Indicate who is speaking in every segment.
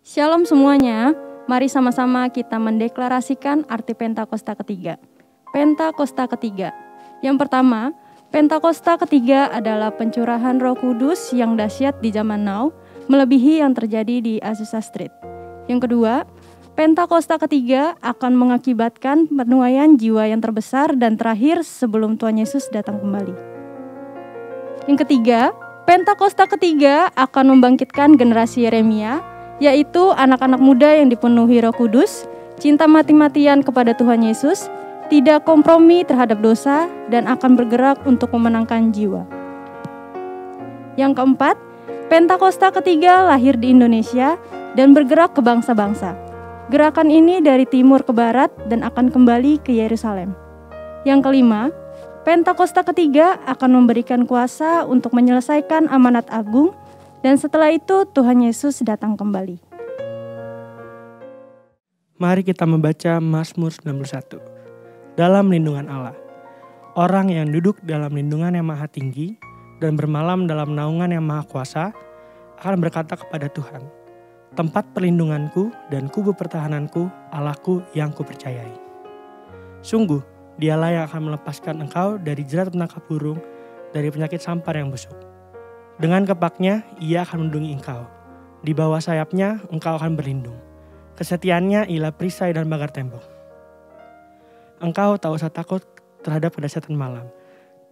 Speaker 1: Shalom semuanya, mari sama-sama kita mendeklarasikan arti Pentakosta ketiga. Pentakosta ketiga. Yang pertama, Pentakosta ketiga adalah pencurahan Roh Kudus yang dahsyat di zaman now, melebihi yang terjadi di Azusa Street. Yang kedua, Pentakosta ketiga akan mengakibatkan penuaian jiwa yang terbesar dan terakhir sebelum Tuhan Yesus datang kembali. Yang ketiga, Pentakosta ketiga akan membangkitkan generasi Yeremia, yaitu anak-anak muda yang dipenuhi Roh Kudus, cinta mati-matian kepada Tuhan Yesus, tidak kompromi terhadap dosa, dan akan bergerak untuk memenangkan jiwa. Yang keempat, Pentakosta ketiga lahir di Indonesia dan bergerak ke bangsa-bangsa. Gerakan ini dari timur ke barat dan akan kembali ke Yerusalem. Yang kelima, Pentakosta ketiga akan memberikan kuasa untuk menyelesaikan amanat agung, dan setelah itu Tuhan Yesus datang kembali.
Speaker 2: Mari kita membaca Mazmur 91. Dalam lindungan Allah. Orang yang duduk dalam lindungan yang maha tinggi dan bermalam dalam naungan yang maha kuasa akan berkata kepada Tuhan, tempat perlindunganku dan kubu pertahananku, Allahku yang kupercayai. Sungguh, dialah yang akan melepaskan engkau dari jerat penangkap burung, dari penyakit sampar yang busuk. Dengan kepaknya, ia akan melindungi engkau. Di bawah sayapnya, engkau akan berlindung. Kesetiaannya ialah perisai dan pagar tembok. Engkau tak usah takut terhadap kedahsyatan malam,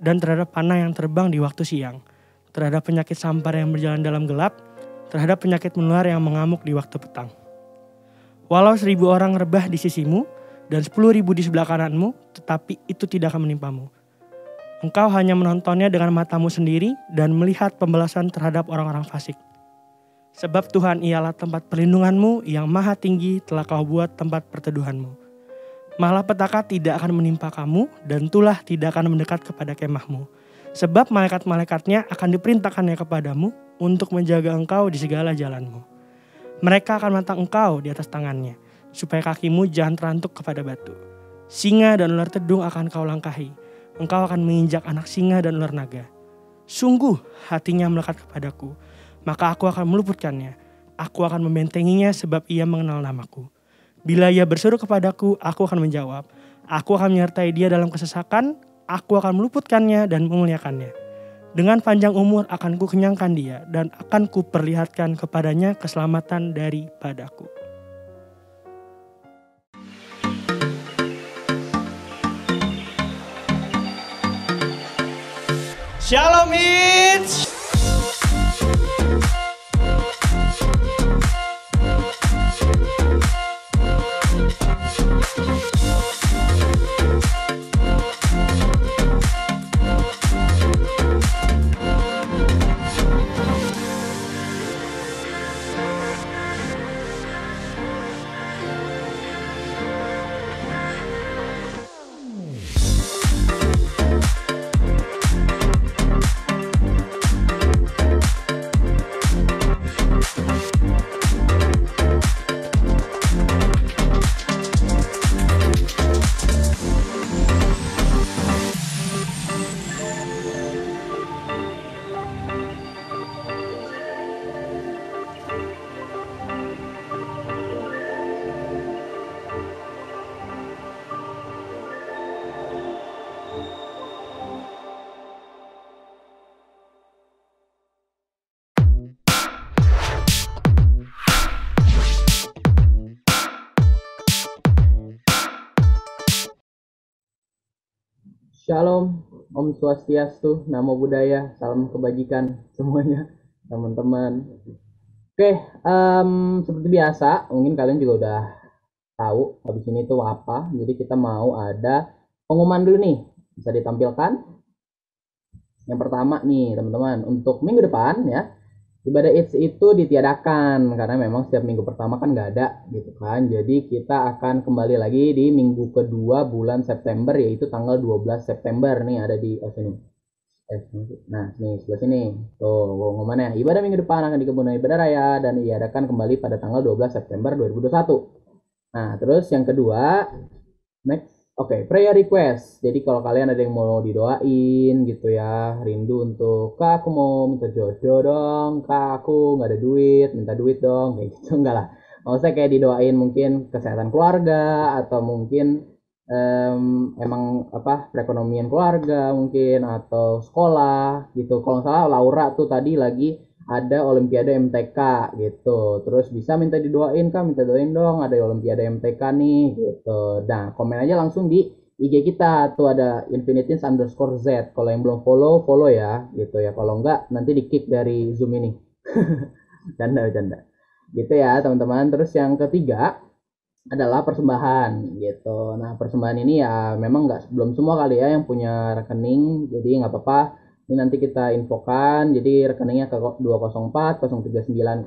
Speaker 2: dan terhadap panah yang terbang di waktu siang, terhadap penyakit sampar yang berjalan dalam gelap, terhadap penyakit menular yang mengamuk di waktu petang. Walau 1.000 orang rebah di sisimu, dan 10.000 di sebelah kananmu, tetapi itu tidak akan menimpamu. Engkau hanya menontonnya dengan matamu sendiri dan melihat pembalasan terhadap orang-orang fasik. Sebab Tuhan ialah tempat perlindunganmu yang maha tinggi telah kau buat tempat perteduhanmu. Malapetaka tidak akan menimpa kamu dan tulah tidak akan mendekat kepada kemahmu. Sebab malaikat-malaikatnya akan diperintahkannya kepadamu untuk menjaga engkau di segala jalanmu. Mereka akan menatang engkau di atas tangannya, supaya kakimu jangan terantuk kepada batu. Singa dan ular tedung akan kau langkahi. Engkau akan menginjak anak singa dan ular naga. Sungguh hatinya melekat kepadaku, maka aku akan meluputkannya. Aku akan membentenginya sebab ia mengenal namaku. Bila ia berseru kepadaku, aku akan menjawab. Aku akan menyertai dia dalam kesesakan, aku akan meluputkannya dan memuliakannya. Dengan panjang umur akan kukenyangkan dia dan akan kuperlihatkan kepadanya keselamatan daripadaku. Shalom Hits.
Speaker 3: Shalom, Om Swastiastu, Namo Buddhaya, salam kebajikan semuanya teman-teman. Oke, seperti biasa, mungkin kalian juga udah tahu habis ini tuh apa. Jadi kita mau ada pengumuman dulu nih, bisa ditampilkan. Yang pertama nih teman-teman, untuk minggu depan ya, ibadah Idz itu ditiadakan karena memang setiap minggu pertama kan nggak ada gitu kan. Jadi kita akan kembali lagi di minggu kedua bulan September, yaitu tanggal 12 September nih, ada di sini. Nah, nih sebelah sini. Tuh pengumumannya. Ibadah minggu depan akan di Kebun Ibadah Raya dan diadakan kembali pada tanggal 12 September 2021. Nah, terus yang kedua, next. Oke, prayer request. Jadi kalau kalian ada yang mau didoain gitu ya, rindu untuk kak aku mau minta jodoh dong, kak aku nggak ada duit, minta duit dong, kayak gitu enggak lah. Maksudnya kayak didoain mungkin kesehatan keluarga atau mungkin emang apa perekonomian keluarga mungkin atau sekolah gitu. Kalau nggak salah Laura tuh tadi lagi ada Olimpiade MTK gitu. Terus bisa minta didoain kak, minta doain dong ada Olimpiade MTK nih gitu. Nah komen aja langsung di IG kita tuh ada infinitins_z. Kalau yang belum follow follow ya gitu ya. Kalau enggak nanti di kick dari Zoom ini. Canda. Gitu ya teman-teman. Terus yang ketiga adalah persembahan gitu. Nah persembahan ini ya memang nggak belum semua kali ya yang punya rekening, jadi nggak apa-apa. Ini nanti kita infokan, jadi rekeningnya ke 204 039 0807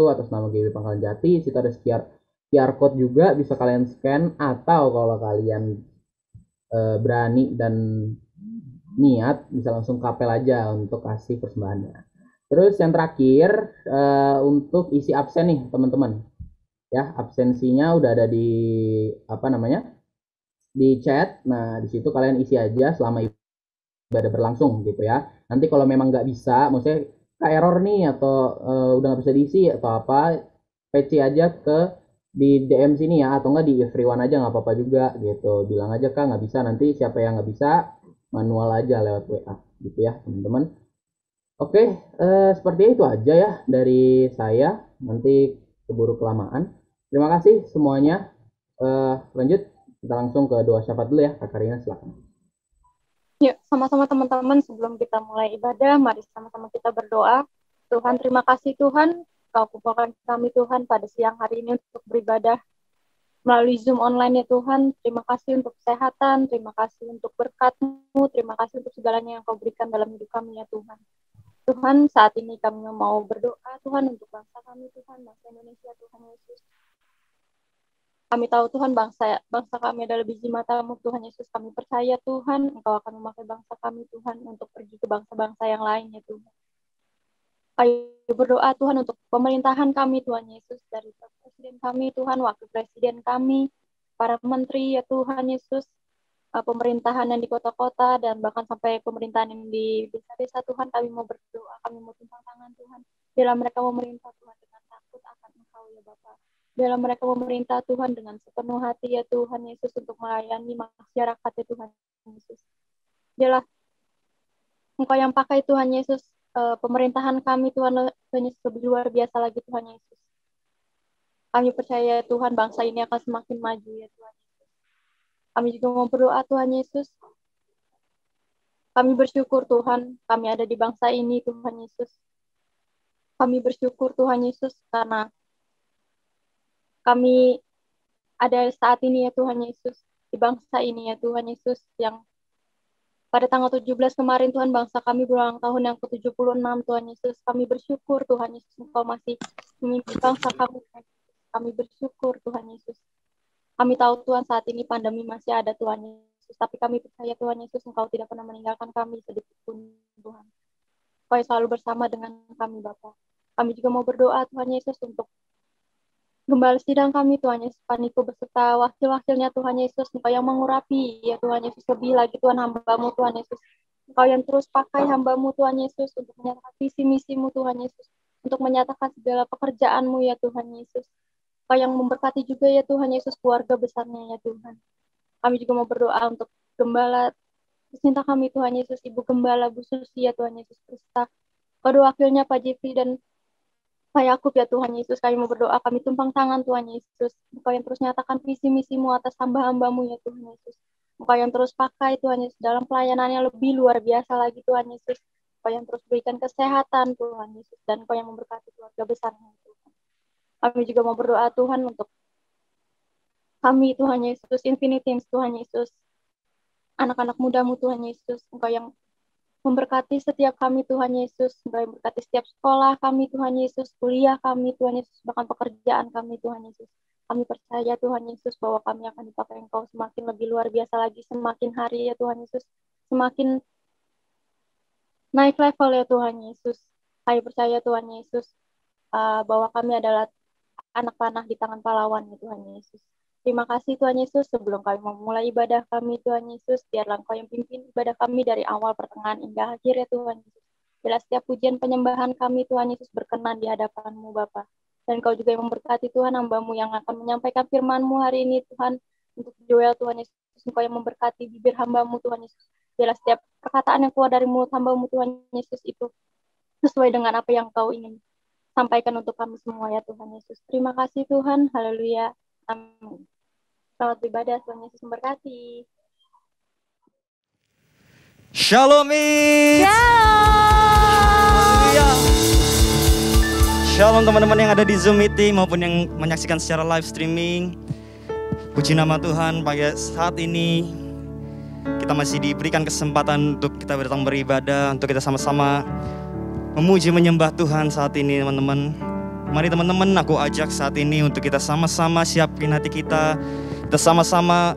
Speaker 3: atas nama GW Pangkalan Jati. Situ ada QR code juga bisa kalian scan atau kalau kalian berani dan niat bisa langsung kapel aja untuk kasih persembahannya. Terus yang terakhir untuk isi absen nih teman-teman ya absensinya udah ada di apa namanya di chat. Nah di situ kalian isi aja selama ibadah berlangsung gitu ya. Nanti kalau memang nggak bisa maksudnya ke error nih atau udah nggak bisa diisi atau apa, PC aja ke di DM sini ya atau nggak di everyone aja nggak apa-apa juga gitu. Bilang aja kak nggak bisa, nanti siapa yang nggak bisa manual aja lewat WA gitu ya teman-teman. Oke, seperti itu aja ya dari saya. Nanti keburu kelamaan. Terima kasih semuanya. Lanjut, kita langsung ke doa syafaat dulu ya, Kak Karina silakan.
Speaker 1: Yuk, sama-sama teman-teman, sebelum kita mulai ibadah, mari sama-sama kita berdoa. Tuhan, terima kasih Tuhan, Kau kumpulkan kami Tuhan pada siang hari ini untuk beribadah melalui Zoom online ya Tuhan. Terima kasih untuk kesehatan, terima kasih untuk berkat-Mu, terima kasih untuk segalanya yang Kau berikan dalam hidup kami ya Tuhan. Tuhan, saat ini kami mau berdoa Tuhan untuk bangsa kami Tuhan, bangsa Indonesia Tuhan Yesus. Kami tahu Tuhan bangsa kami adalah biji mata-Mu Tuhan Yesus. Kami percaya Tuhan Engkau akan memakai bangsa kami Tuhan untuk pergi ke bangsa-bangsa yang lainnya Tuhan. Ayo berdoa Tuhan untuk pemerintahan kami Tuhan Yesus, dari presiden kami Tuhan, wakil presiden kami, para menteri ya Tuhan Yesus, pemerintahan yang di kota-kota dan bahkan sampai pemerintahan yang di desa-desa Tuhan. Kami mau berdoa, kami mau tumpang tangan Tuhan. Bila mereka memerintah Tuhan dengan takut akan Engkau ya Bapa. Dalam mereka memerintah Tuhan dengan sepenuh hati ya Tuhan Yesus untuk melayani masyarakat ya Tuhan Yesus. Biarlah Engkau yang pakai Tuhan Yesus pemerintahan kami Tuhan Yesus lebih luar biasa lagi Tuhan Yesus. Kami percaya Tuhan bangsa ini akan semakin maju ya Tuhan Yesus. Kami juga mau berdoa Tuhan Yesus. Kami bersyukur Tuhan kami ada di bangsa ini Tuhan Yesus. Kami bersyukur Tuhan Yesus karena kami ada saat ini ya Tuhan Yesus, di bangsa ini ya Tuhan Yesus, yang pada tanggal 17 kemarin Tuhan bangsa kami berulang tahun yang ke-76 Tuhan Yesus. Kami bersyukur Tuhan Yesus Engkau masih memimpin bangsa kami. Kami bersyukur Tuhan Yesus. Kami tahu Tuhan saat ini pandemi masih ada Tuhan Yesus, tapi kami percaya Tuhan Yesus Engkau tidak pernah meninggalkan kami sedikit pun Tuhan. Engkau selalu bersama dengan kami Bapa. Kami juga mau berdoa Tuhan Yesus untuk gembala sidang kami Tuhan Yesus, Paniko beserta wakil-wakilnya Tuhan Yesus, Engkau yang mengurapi ya Tuhan Yesus, lebih lagi Tuhan hamba-Mu Tuhan Yesus, Engkau yang terus pakai hamba-Mu Tuhan Yesus untuk menyatakan visi misi-Mu Tuhan Yesus, untuk menyatakan segala pekerjaan-Mu ya Tuhan Yesus. Engkau yang memberkati juga ya Tuhan Yesus keluarga besarnya ya Tuhan. Kami juga mau berdoa untuk gembala cinta kami Tuhan Yesus, Ibu Gembala Bu Susi ya Tuhan Yesus, beserta kedua wakilnya Pak Jeffrey dan Pak Yakub ya Tuhan Yesus. Kami mau berdoa, kami tumpang tangan Tuhan Yesus. Engkau yang terus nyatakan visi misi-Mu atas hamba-hamba-Mu ya Tuhan Yesus. Engkau yang terus pakai Tuhan Yesus dalam pelayanannya lebih luar biasa lagi Tuhan Yesus. Engkau yang terus berikan kesehatan Tuhan Yesus, dan Engkau yang memberkati keluarga besarnya Tuhan. Kami juga mau berdoa Tuhan untuk kami Tuhan Yesus, Infinity Tuhan Yesus, anak-anak muda-Mu Tuhan Yesus. Engkau yang memberkati setiap kami Tuhan Yesus, memberkati setiap sekolah kami Tuhan Yesus, kuliah kami Tuhan Yesus, bahkan pekerjaan kami Tuhan Yesus. Kami percaya Tuhan Yesus bahwa kami akan dipakai Engkau semakin lebih luar biasa lagi, semakin hari ya Tuhan Yesus, semakin naik level ya Tuhan Yesus. Kami percaya Tuhan Yesus bahwa kami adalah anak panah di tangan pahlawan ya Tuhan Yesus.
Speaker 4: Terima kasih Tuhan Yesus, sebelum kami memulai ibadah kami Tuhan Yesus, biarlah Engkau yang pimpin ibadah kami dari awal, pertengahan, hingga akhir ya Tuhan Yesus. Bila setiap pujian penyembahan kami Tuhan Yesus berkenan di hadapan-Mu Bapa. Dan Kau juga yang memberkati Tuhan hamba-Mu yang akan menyampaikan firman-Mu hari ini Tuhan. Untuk Joel Tuhan Yesus, Engkau yang memberkati bibir hamba-Mu Tuhan Yesus. Bila setiap perkataan yang keluar dari mulut hamba-Mu Tuhan Yesus itu sesuai dengan apa yang Kau ingin sampaikan untuk kami semua ya Tuhan Yesus. Terima kasih Tuhan, haleluya, amin. Selamat beribadah, Tuhan Yesus memberkati.
Speaker 5: Shalom It. Shalom teman-teman yang ada di Zoom meeting maupun yang menyaksikan secara live streaming. Puji nama Tuhan, pada saat ini kita masih diberikan kesempatan untuk kita datang beribadah, untuk kita sama-sama memuji menyembah Tuhan saat ini teman-teman. Mari teman-teman, aku ajak saat ini untuk kita sama-sama siapin hati kita. Kita sama-sama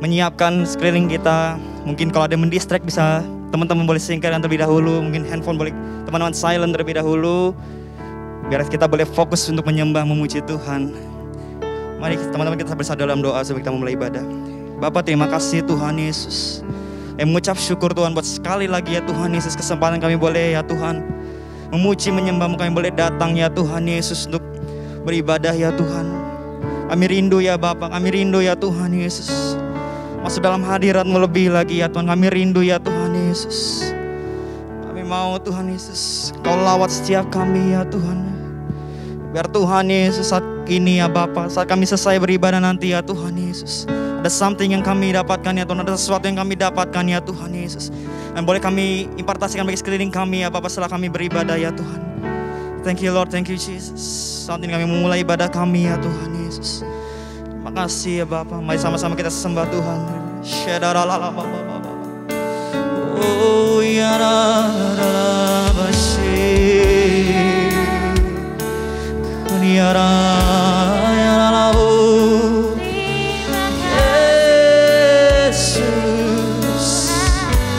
Speaker 5: menyiapkan sekeliling kita. Mungkin kalau ada yang mendistract bisa teman-teman boleh singkirkan terlebih dahulu. Mungkin handphone boleh teman-teman silent terlebih dahulu. Biar kita boleh fokus untuk menyembah memuji Tuhan. Mari teman-teman kita bersatu dalam doa sebelum kita memulai ibadah. Bapa, terima kasih Tuhan Yesus. Mengucap syukur Tuhan buat sekali lagi ya Tuhan Yesus, kesempatan kami boleh ya Tuhan memuji menyembah-Mu, kami boleh datang ya Tuhan Yesus untuk beribadah ya Tuhan. Kami rindu ya Bapa, kami rindu ya Tuhan Yesus masuk dalam hadirat-Mu lebih lagi ya Tuhan. Kami rindu ya Tuhan Yesus. Kami mau Tuhan Yesus Kau lawat setiap kami ya Tuhan. Biar Tuhan Yesus saat ini ya Bapa, saat kami selesai beribadah nanti ya Tuhan Yesus, ada something yang kami dapatkan ya Tuhan, ada sesuatu yang kami dapatkan ya Tuhan Yesus. Dan boleh kami impartasikan bagi sekeliling kami ya Bapak setelah kami beribadah ya Tuhan. Thank you Lord, thank you Jesus. Saat ini kami memulai ibadah kami ya Tuhan Yesus. Terima kasih ya Bapak. Mari sama-sama kita sembah Tuhan. Oh ya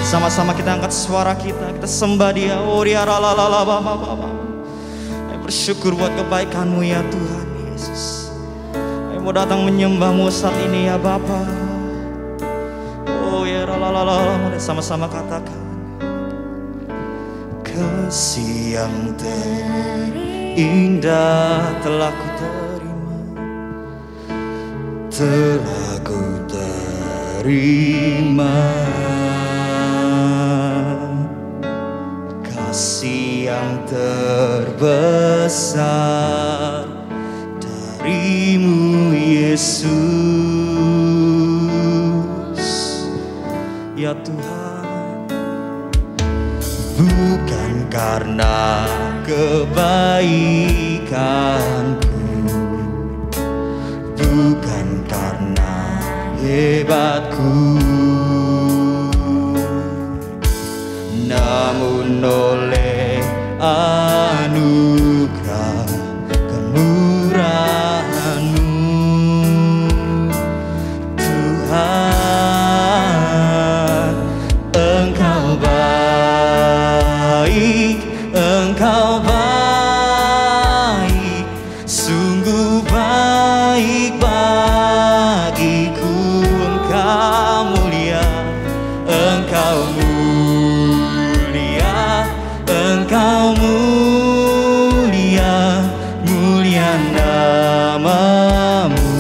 Speaker 5: sama-sama kita angkat suara kita sembah Dia. Oh Dia kami bersyukur buat kebaikan-Mu ya Tuhan Yesus. Kami mau datang menyembah-Mu saat ini ya Bapa. Oh ya mari sama-sama katakan. Kasih yang terindah telah ku terima, telah ku terima. Kasih yang terbesar dari-Mu Yesus. Ya Tuhan, bukan karena kebaikanku, bukan karena hebatku, namun oleh anugerah kemurahan-Mu Tuhan. Engkau baik, Engkau baik, sungguh baik bagiku. Engkau mulia, Engkau mulia, Engkau mulia, mulia nama-Mu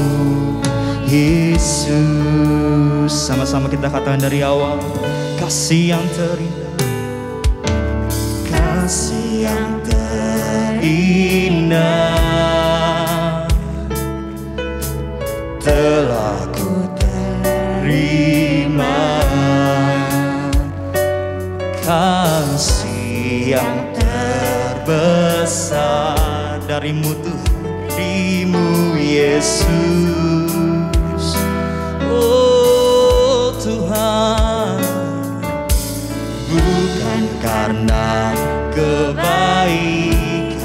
Speaker 5: Yesus. Sama-sama kita katakan dari awal. Kasih yang terindah, kasih yang terindah telah ku terima. Kasih yang terbesar dari-Mu Tuhan, dari-Mu Yesus. Oh Tuhan, bukan karena kebaikan,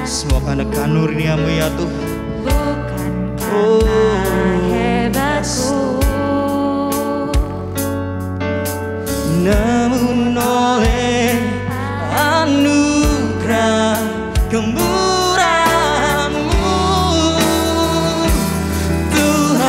Speaker 5: semua karena karunia-Mu ya Tuhan.
Speaker 6: Bukan karena hebatku,
Speaker 5: namun oleh anugerah kemurahan-Mu Tuhan.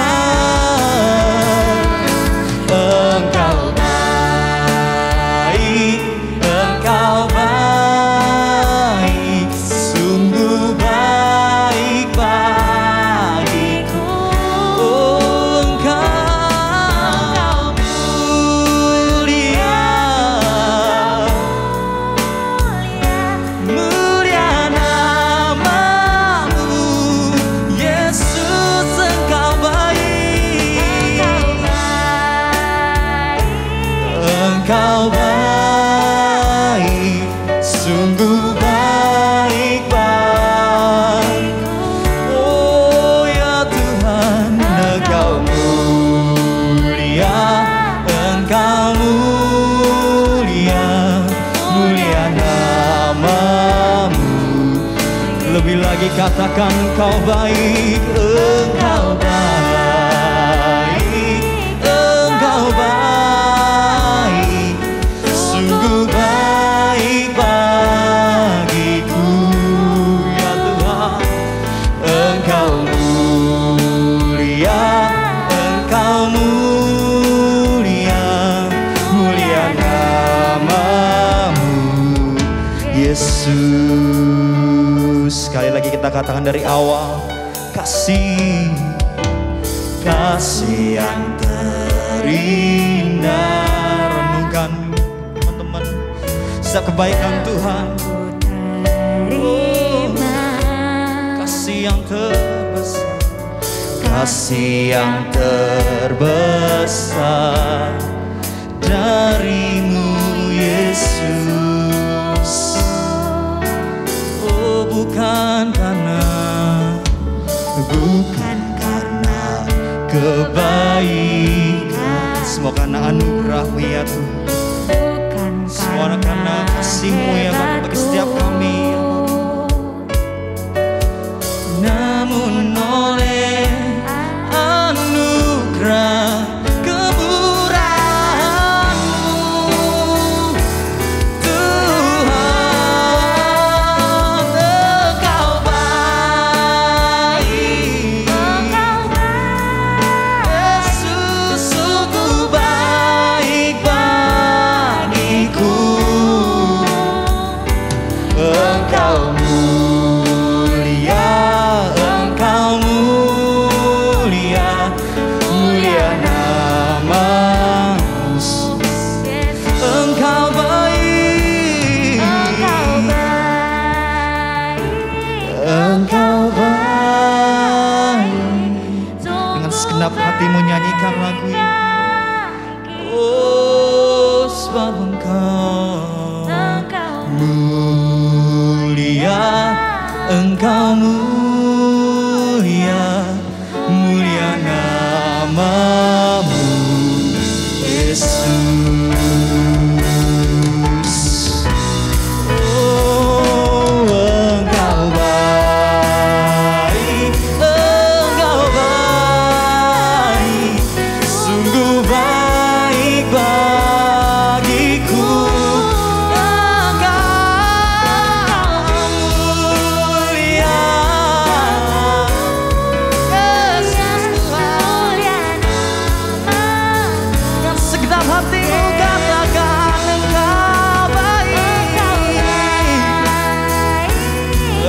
Speaker 5: Lebih lagi katakan Engkau baik, Engkau baik, Engkau baik, sungguh baik bagiku ya Tuhan. Engkau mulia, Engkau mulia, mulia namamu Yesus. Sekali lagi kita katakan dari awal, kasih, kasih yang terindah. Renungkan teman-teman setiap kebaikan Tuhan. Kasih yang terbesar, kasih yang terbesar darimu Yesus. Oh, bukan karena kebaikan, semua karena anugerah-Mu ya Tuhan. Semua karena kasih-Mu ya Bapa bagi setiap kami ya Bapa. Namun oleh anugerah kemurahan-Mu Tuhan, Engkau baik, Yesus sungguh baik bagiku. Engkau mulia, Engkau mulia, mulia namamu. Engkau baik, Engkau baik. Dengan segenap hatimu nyanyikan lagu ini. Oh, sebab Engkau mulia, Engkau mulia, mulia namamu Yesus. Oh, Engkau baik, Engkau baik, sungguh baik bagiku.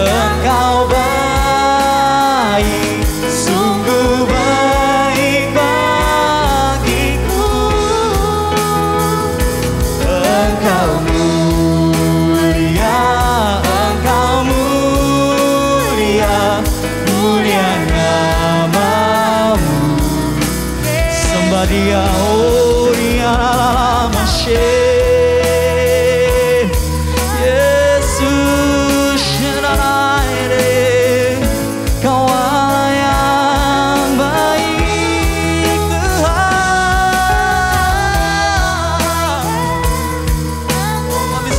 Speaker 5: Engkau baik, sungguh baik bagiku. Engkau mulia, Engkau mulia, mulia namamu. Sembah Dia, oh Dia Masye.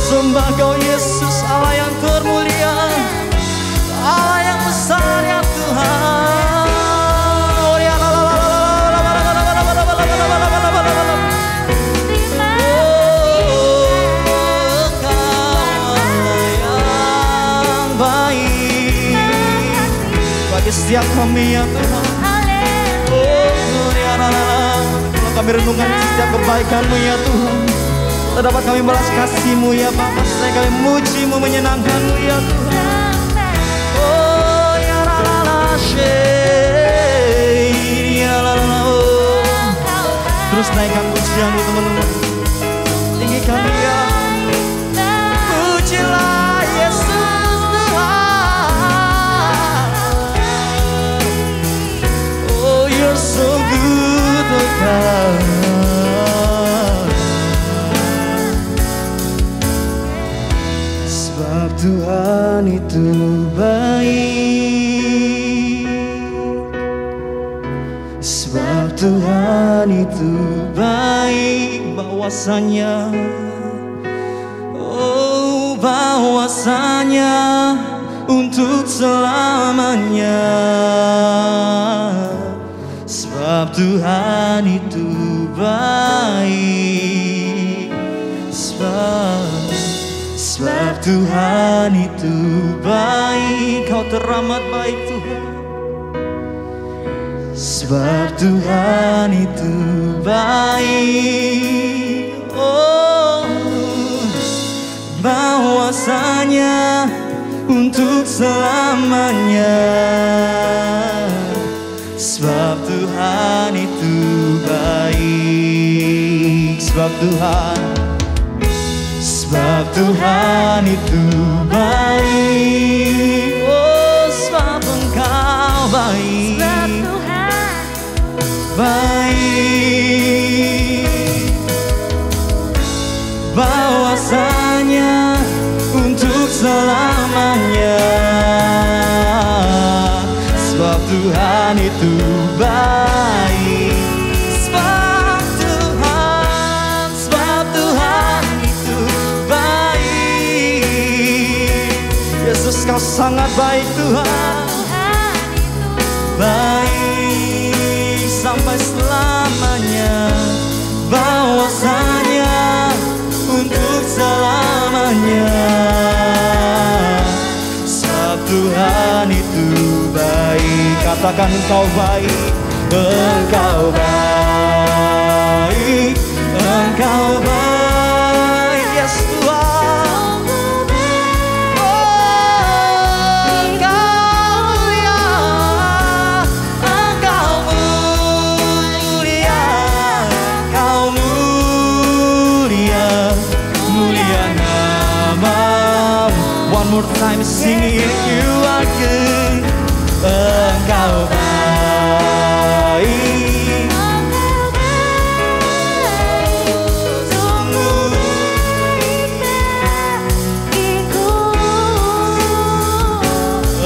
Speaker 5: Sembah Kau Yesus, Allah yang termulia, Allah yang besar ya Tuhan. Oh, ya la la la la la la la la la la la la la la la. Oh, Kau yang baik bagi setiap kami ya Tuhan. Oh, ya la la la. Kalau kami renungkan setiap kebaikan-Mu ya Tuhan, dapat kami balas kasih-Mu ya Bapa. Saya kami muji-Mu, menyenangkan-Mu ya Tuhan. Oh ya la la la ya la la la. Terus naikkan pujian-Mu teman-teman, tinggikan Dia. Pujilah Yesus Tuhan. Oh you're so good oh God. Sebab Tuhan itu baik, sebab Tuhan itu baik, bahwasanya, oh bahwasanya untuk selamanya. Sebab Tuhan itu baik. Sebab Tuhan itu baik. Kau teramat baik Tuhan. Sebab Tuhan itu baik. Oh, bahwasanya untuk selamanya. Sebab Tuhan itu baik. Sebab Tuhan itu baik. Oh, sebab Engkau baik.
Speaker 6: Sebab Tuhan
Speaker 5: baik. Bahwasanya untuk selamanya. Sebab Tuhan itu baik. Sebab Tuhan itu baik. Yesus, Kau sangat baik Tuhan. Baik sampai selamanya. Bahwasanya untuk selamanya. Sebab Tuhan itu baik. Katakan Engkau baik. Engkau baik. Engkau baik. Yes Tuhan. One more time singing, you are good. Engkau baik.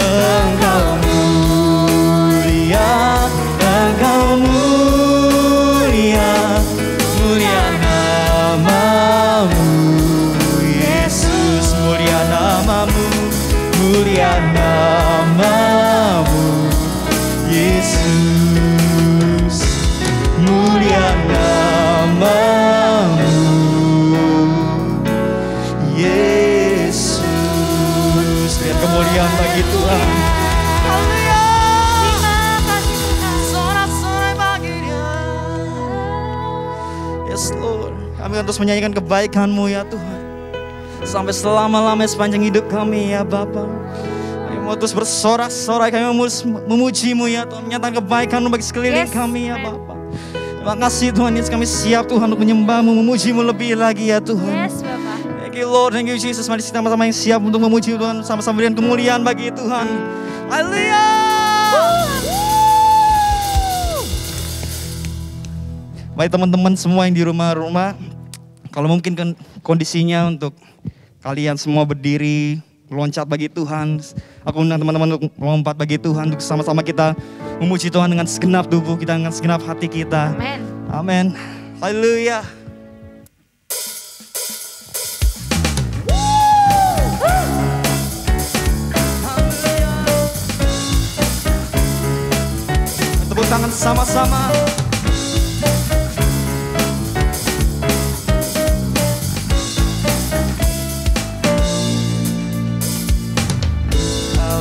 Speaker 5: Engkau mulia, Engkau mulia, mulia namamu. Yesus, mulia namamu, mulia namamu. Yesus, mulia namamu. Yesus, lihat kemuliaan bagi Tuhan. Haleluya. Sorak-sorai bagi Dia. Yes Lord, kami akan terus menyanyikan kebaikan-Mu ya Tuhan. Sampai selama-lamanya sepanjang hidup kami ya Bapa. Kami mau terus bersorak-sorai, kami mau memuji-Mu ya Tuhan, menyatakan kebaikan-Mu bagi sekeliling kami ya Bapa. Terima kasih Tuhan, Yesus, kami siap Tuhan untuk menyembah-Mu, memuji-Mu lebih lagi ya Tuhan.
Speaker 6: Yes, Bapak.
Speaker 5: Thank you Lord, thank you Jesus. Mari kita sama-sama yang siap untuk memuji Tuhan, sama-sama berikan kemuliaan bagi Tuhan. Haleluya. Baik teman-teman semua yang di rumah-rumah, kalau mungkin kan kondisinya untuk kalian semua berdiri, meloncat bagi Tuhan. Aku undang teman-teman untuk melompat bagi Tuhan, untuk sama-sama kita memuji Tuhan dengan segenap tubuh kita, dengan segenap hati kita.
Speaker 6: Amen.
Speaker 5: Amin. Haleluya. Tepuk tangan sama-sama.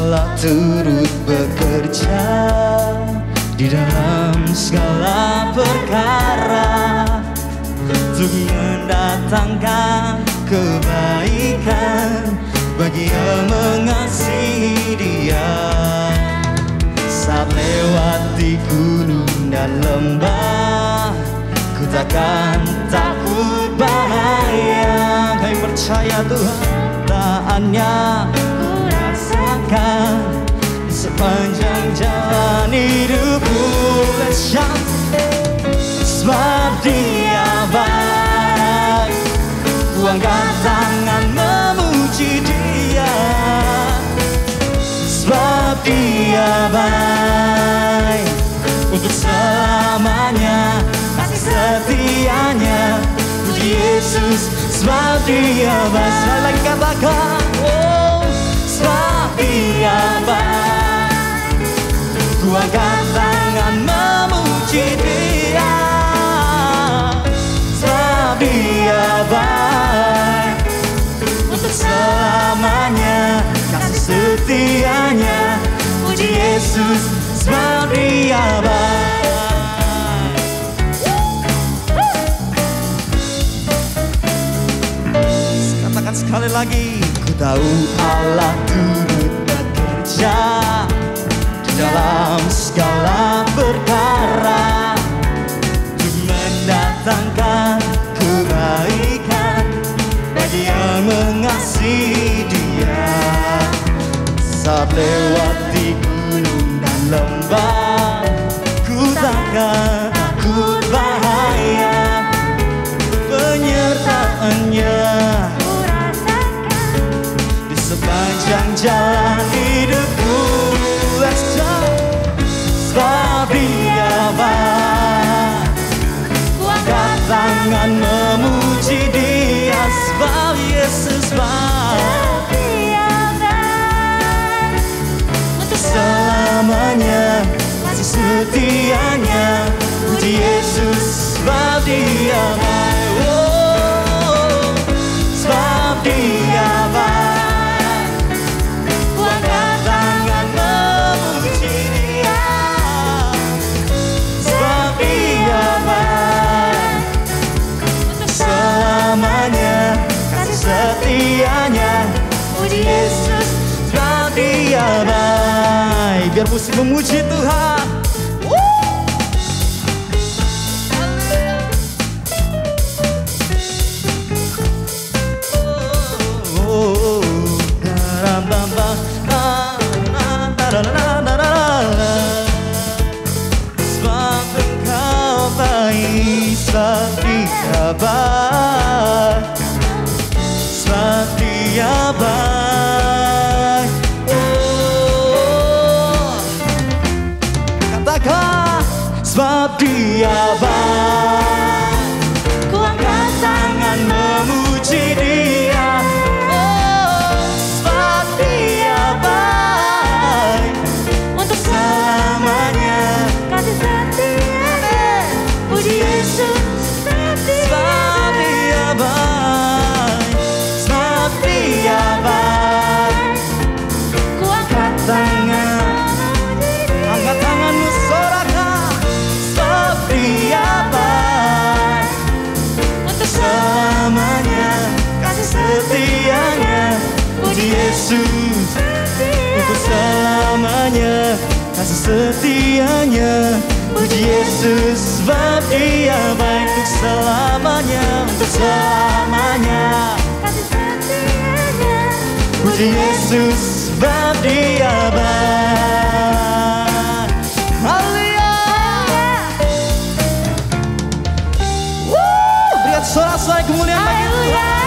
Speaker 5: Allah turut bekerja di dalam segala perkara untuk mendatangkan kebaikan bagi yang mengasihi Dia. Saat lewati gunung dan lembah, ku takkan takut bahaya. Kami percaya Tuhan, taatnya sepanjang jalan hidupku. Let's shout. Sebab Dia baik, ku angkat tangan memuji Dia. Sebab Dia baik, untuk selamanya kasih setianya. Puji Yesus, sebab Dia baik. Sekali lagi katakan, oh, sebab Dia ku angkat tangan memuji Dia. Sebab Dia baik untuk selamanya, kasih setianya. Puji Yesus, sebab Dia baik. Katakan sekali lagi, ku tahu Allah turut bekerja di dalam segala perkara untuk mendatangkan kebaikan bagi yang mengasihi Dia. Saat lewati gunung dan lembah, ku takkan takut bahaya, penyertaan-Nya ku rasakan di sepanjang jalan hidupku. Let's go. Sebab Dia baik, ku angkat tangan memuji Dia. Sebab Yesus baik untuk selamanya, kasih setianya. Puji Yesus, sebab Dia baik. Oh, sebab Dia baik, ku angkat tangan memuji Dia. Sebab Dia baik untuk selamanya, kasih setianya. Puji Yesus, sebab Dia baik. Biar musik memuji Tuhan. Sebab Engkau baik, sebab Dia baik, sebab Dia baik. Oh, katakan, sebab Dia baik, ku angkat tangan memuji Dia. Oh, sebab Dia baik untuk selamanya, kasih setianya. Puji Yesus, sebab Dia baik, sebab Dia baik, ku angkat tangan, angkat tanganmu sorakan. Sebab Dia baik untuk selamanya, kasih setianya. Puji Yesus untuk selamanya, kasih setianya. Puji Yesus, sebab Dia baik untuk selamanya, untuk selamanya, kasih setianya. Puji Yesus, sebab Dia baik. Haleluya. Berikan sorak-sorai kemuliaan bagi Tuhan.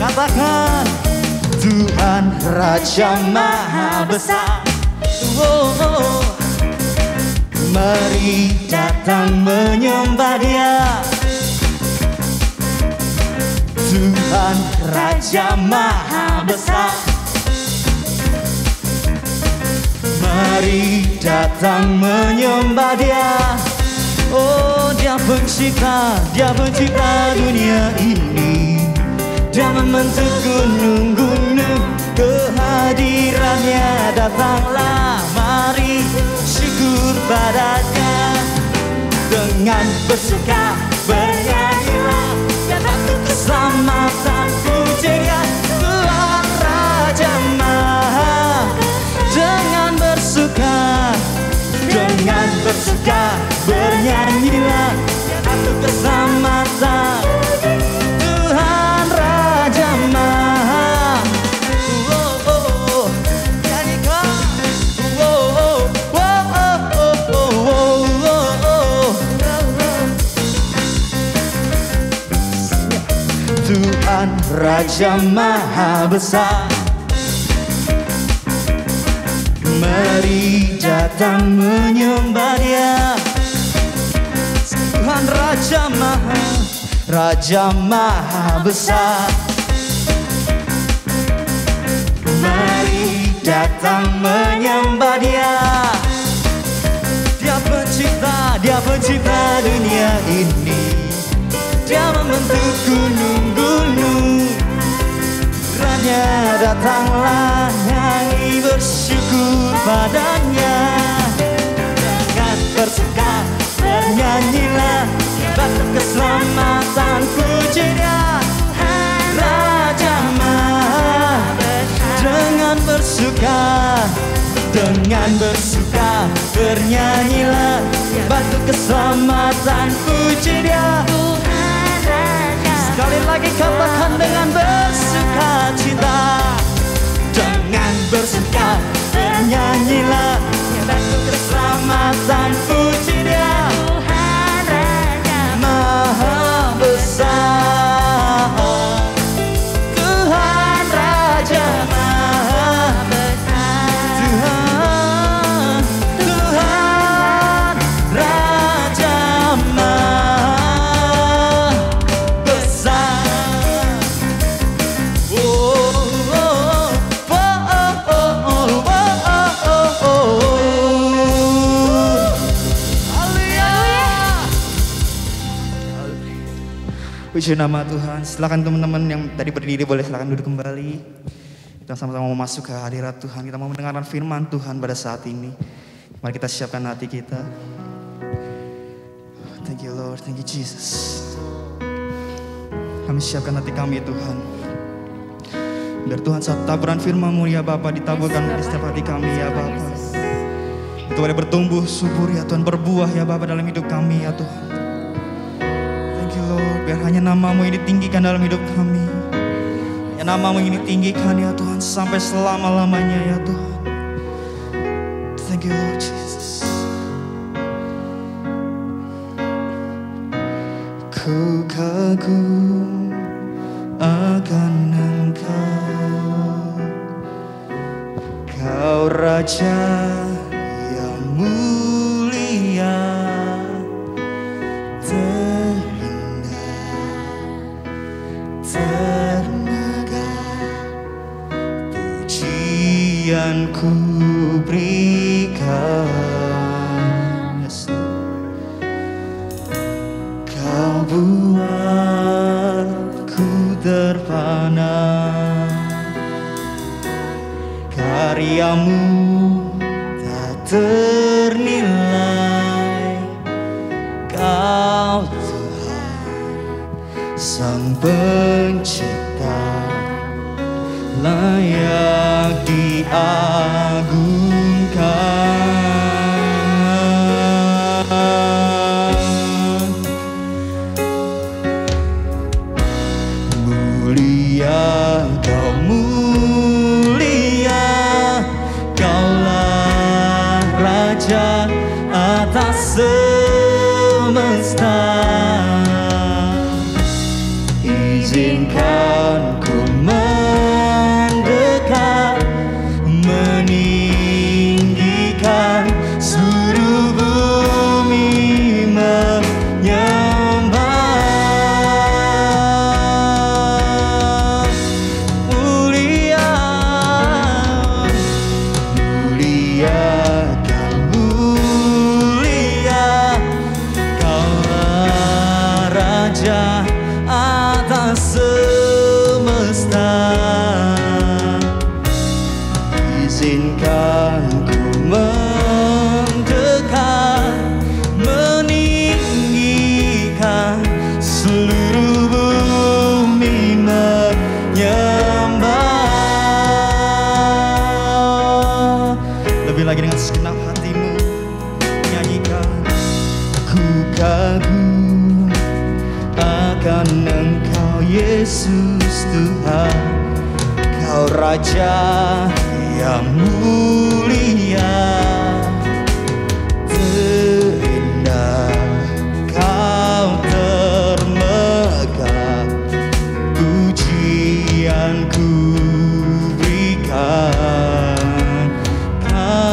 Speaker 5: Katakan, Tuhan Raja Maha Besar. Mari datang menyembah Dia. Tuhan Raja Maha Besar. Mari datang menyembah Dia. Oh, Dia pencipta dunia ini. Dia membentuk gunung-gunung, kehadirannya datanglah. Mari syukur padanya, dengan bersuka bernyanyilah. Dan untuk keselamatan puji Dia, Tuhan Raja Maha. Dengan bersuka bernyanyilah. Dan untuk keselamatan Tuhan Raja Maha. Nyanyikan. Tuhan Raja Maha Besar. Mari datang menyembah Dia, Tuhan Raja Maha Besar. Mari datang menyembah Dia. Dia pencipta dunia ini. Dia membentuk gunung-gunung. Kiranya datanglah nyanyi bersyukur padanya. Jangan bersuka, bernyanyilah, batu keselamatan puji Dia, Raja Maha. Dengan bersuka, bernyanyilah, batu keselamatan puji Dia. Sekali lagi katakan dengan bersuka cita. Dengan bersuka, bernyanyilah, batu keselamatan puji Dia, Maha Besar. Tuhan Raja Maha Besar. Tuhan Raja Maha Besar. Oh, oh, oh, oh, oh, oh, oh, oh. Haleluya. Puji nama Tuhan. Silakan teman-teman yang tadi berdiri boleh silakan duduk kembali. Kita sama-sama mau masuk ke hadirat Tuhan. Kita mau mendengarkan firman Tuhan pada saat ini. Mari kita siapkan hati kita. Thank you Lord, thank you Jesus. Kami siapkan hati kami Tuhan. Biar Tuhan saat taburan firman-Mu ya Bapa ditaburkan di setiap hati kami ya Bapa. Itu boleh bertumbuh subur ya Tuhan, berbuah ya Bapa dalam hidup kami ya Tuhan. Thank you Lord, biar hanya nama-Mu ini ditinggikan dalam hidup kami. Ya nama-Mu ini tinggikan ya Tuhan sampai selama-lamanya ya Tuhan. Thank you Lord Jesus. Ku kagum akan Engkau, Kau Raja yang mulia, terindah, ternegah. Pujian ku berikan. Yes. Kau buatku terpana, karya-Mu tak ternilai. Kau Tuhan Sang Pencipta, layak diagungkan. Mulia Kau, mulia Kaulah Raja atas semesta. Izinkan ku mendekat, meninggikan seluruh bumi menyembah. Mulia, mulia Kau, mulia Kaulah Raja atas semesta. Izinkan ku mendekat, meninggikan seluruh bumi menyembah. Lebih lagi dengan segenap hatimu nyanyikan. Ku kagum akan Engkau Yesus Tuhan, Kau Raja yang mulia, terindah, Kau termegah. Pujian ku berikan. Kau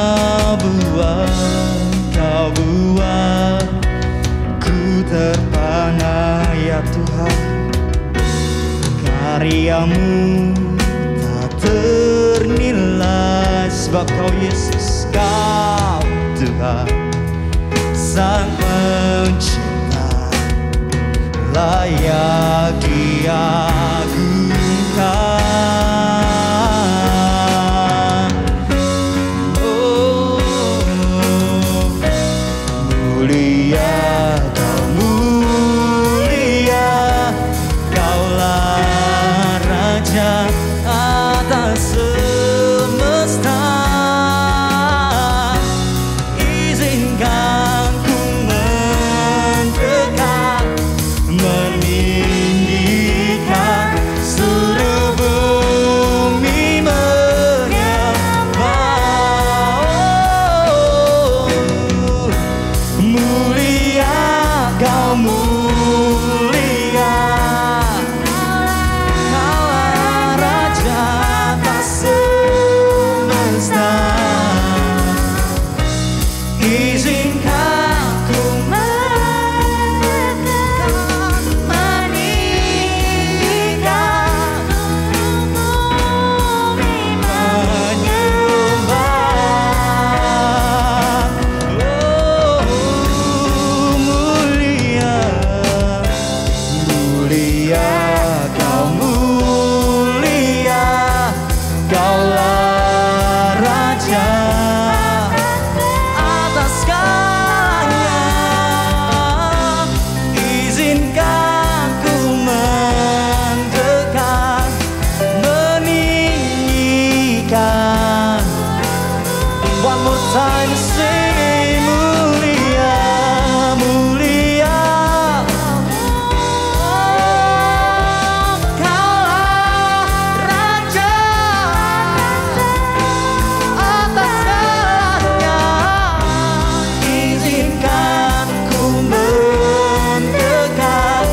Speaker 5: Sebab kau Yesus, kau Tuhan Sang Pencipta, layak diagungkan. Oh, mulia kau, mulia kaulah Raja atas semesta. Izinkan ku mendekat, meninggikan seluruh bumi menyembah. Oh, mulia kau, mulia kaulah Raja atas semesta. Izinkan ku mendekat, meninggikan bumi menyembah. Oh, mulia, mulia kau, mulia kaulah Raja atas segalanya. Izinkan ku mendekat, meninggikan. One more time, sing mulia, mulia. Oh, kaulah Raja atas segalanya. Izinkan ku mendekat,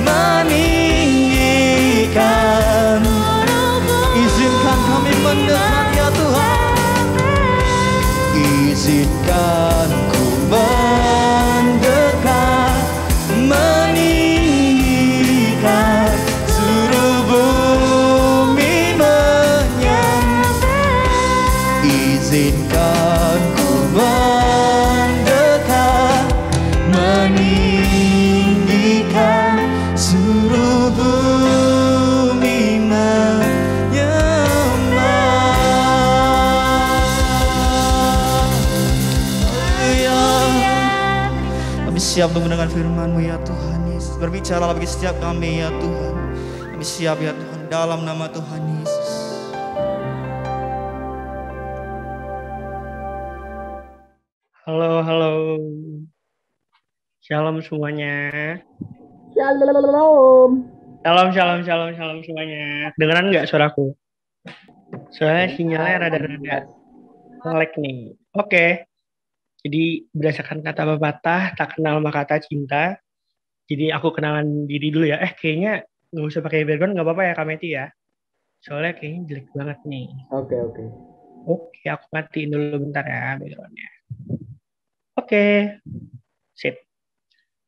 Speaker 5: meninggikan. Izinkan kami mendekat ya Tuhan. Izinkan ku mendekat, meninggikan seluruh bumi menyembah. Izinkan ku mendekat, meninggikan seluruh bumi menyembah. Haleluya. Kami siap untuk mendengar firman-Mu ya Tuhan Yesus. Berbicaralah bagi setiap kami ya Tuhan. Kami siap ya Tuhan, dalam nama Tuhan Yesus.
Speaker 2: Halo, halo. Shalom semuanya.
Speaker 3: Shalom.
Speaker 2: Shalom, shalom, shalom, shalom semuanya. Kedengeran nggak suaraku? Soalnya sinyalnya rada-rada nge-lag nih. Oke. Jadi berdasarkan kata pepatah, tak kenal maka tak cinta. Jadi aku kenalan diri dulu ya. Kayaknya nggak usah pakai background, nggak apa-apa ya Kak Meti ya. Soalnya kayaknya jelek banget nih.
Speaker 3: Oke.
Speaker 2: Oke, aku matiin dulu bentar ya backgroundnya. Oke, sip.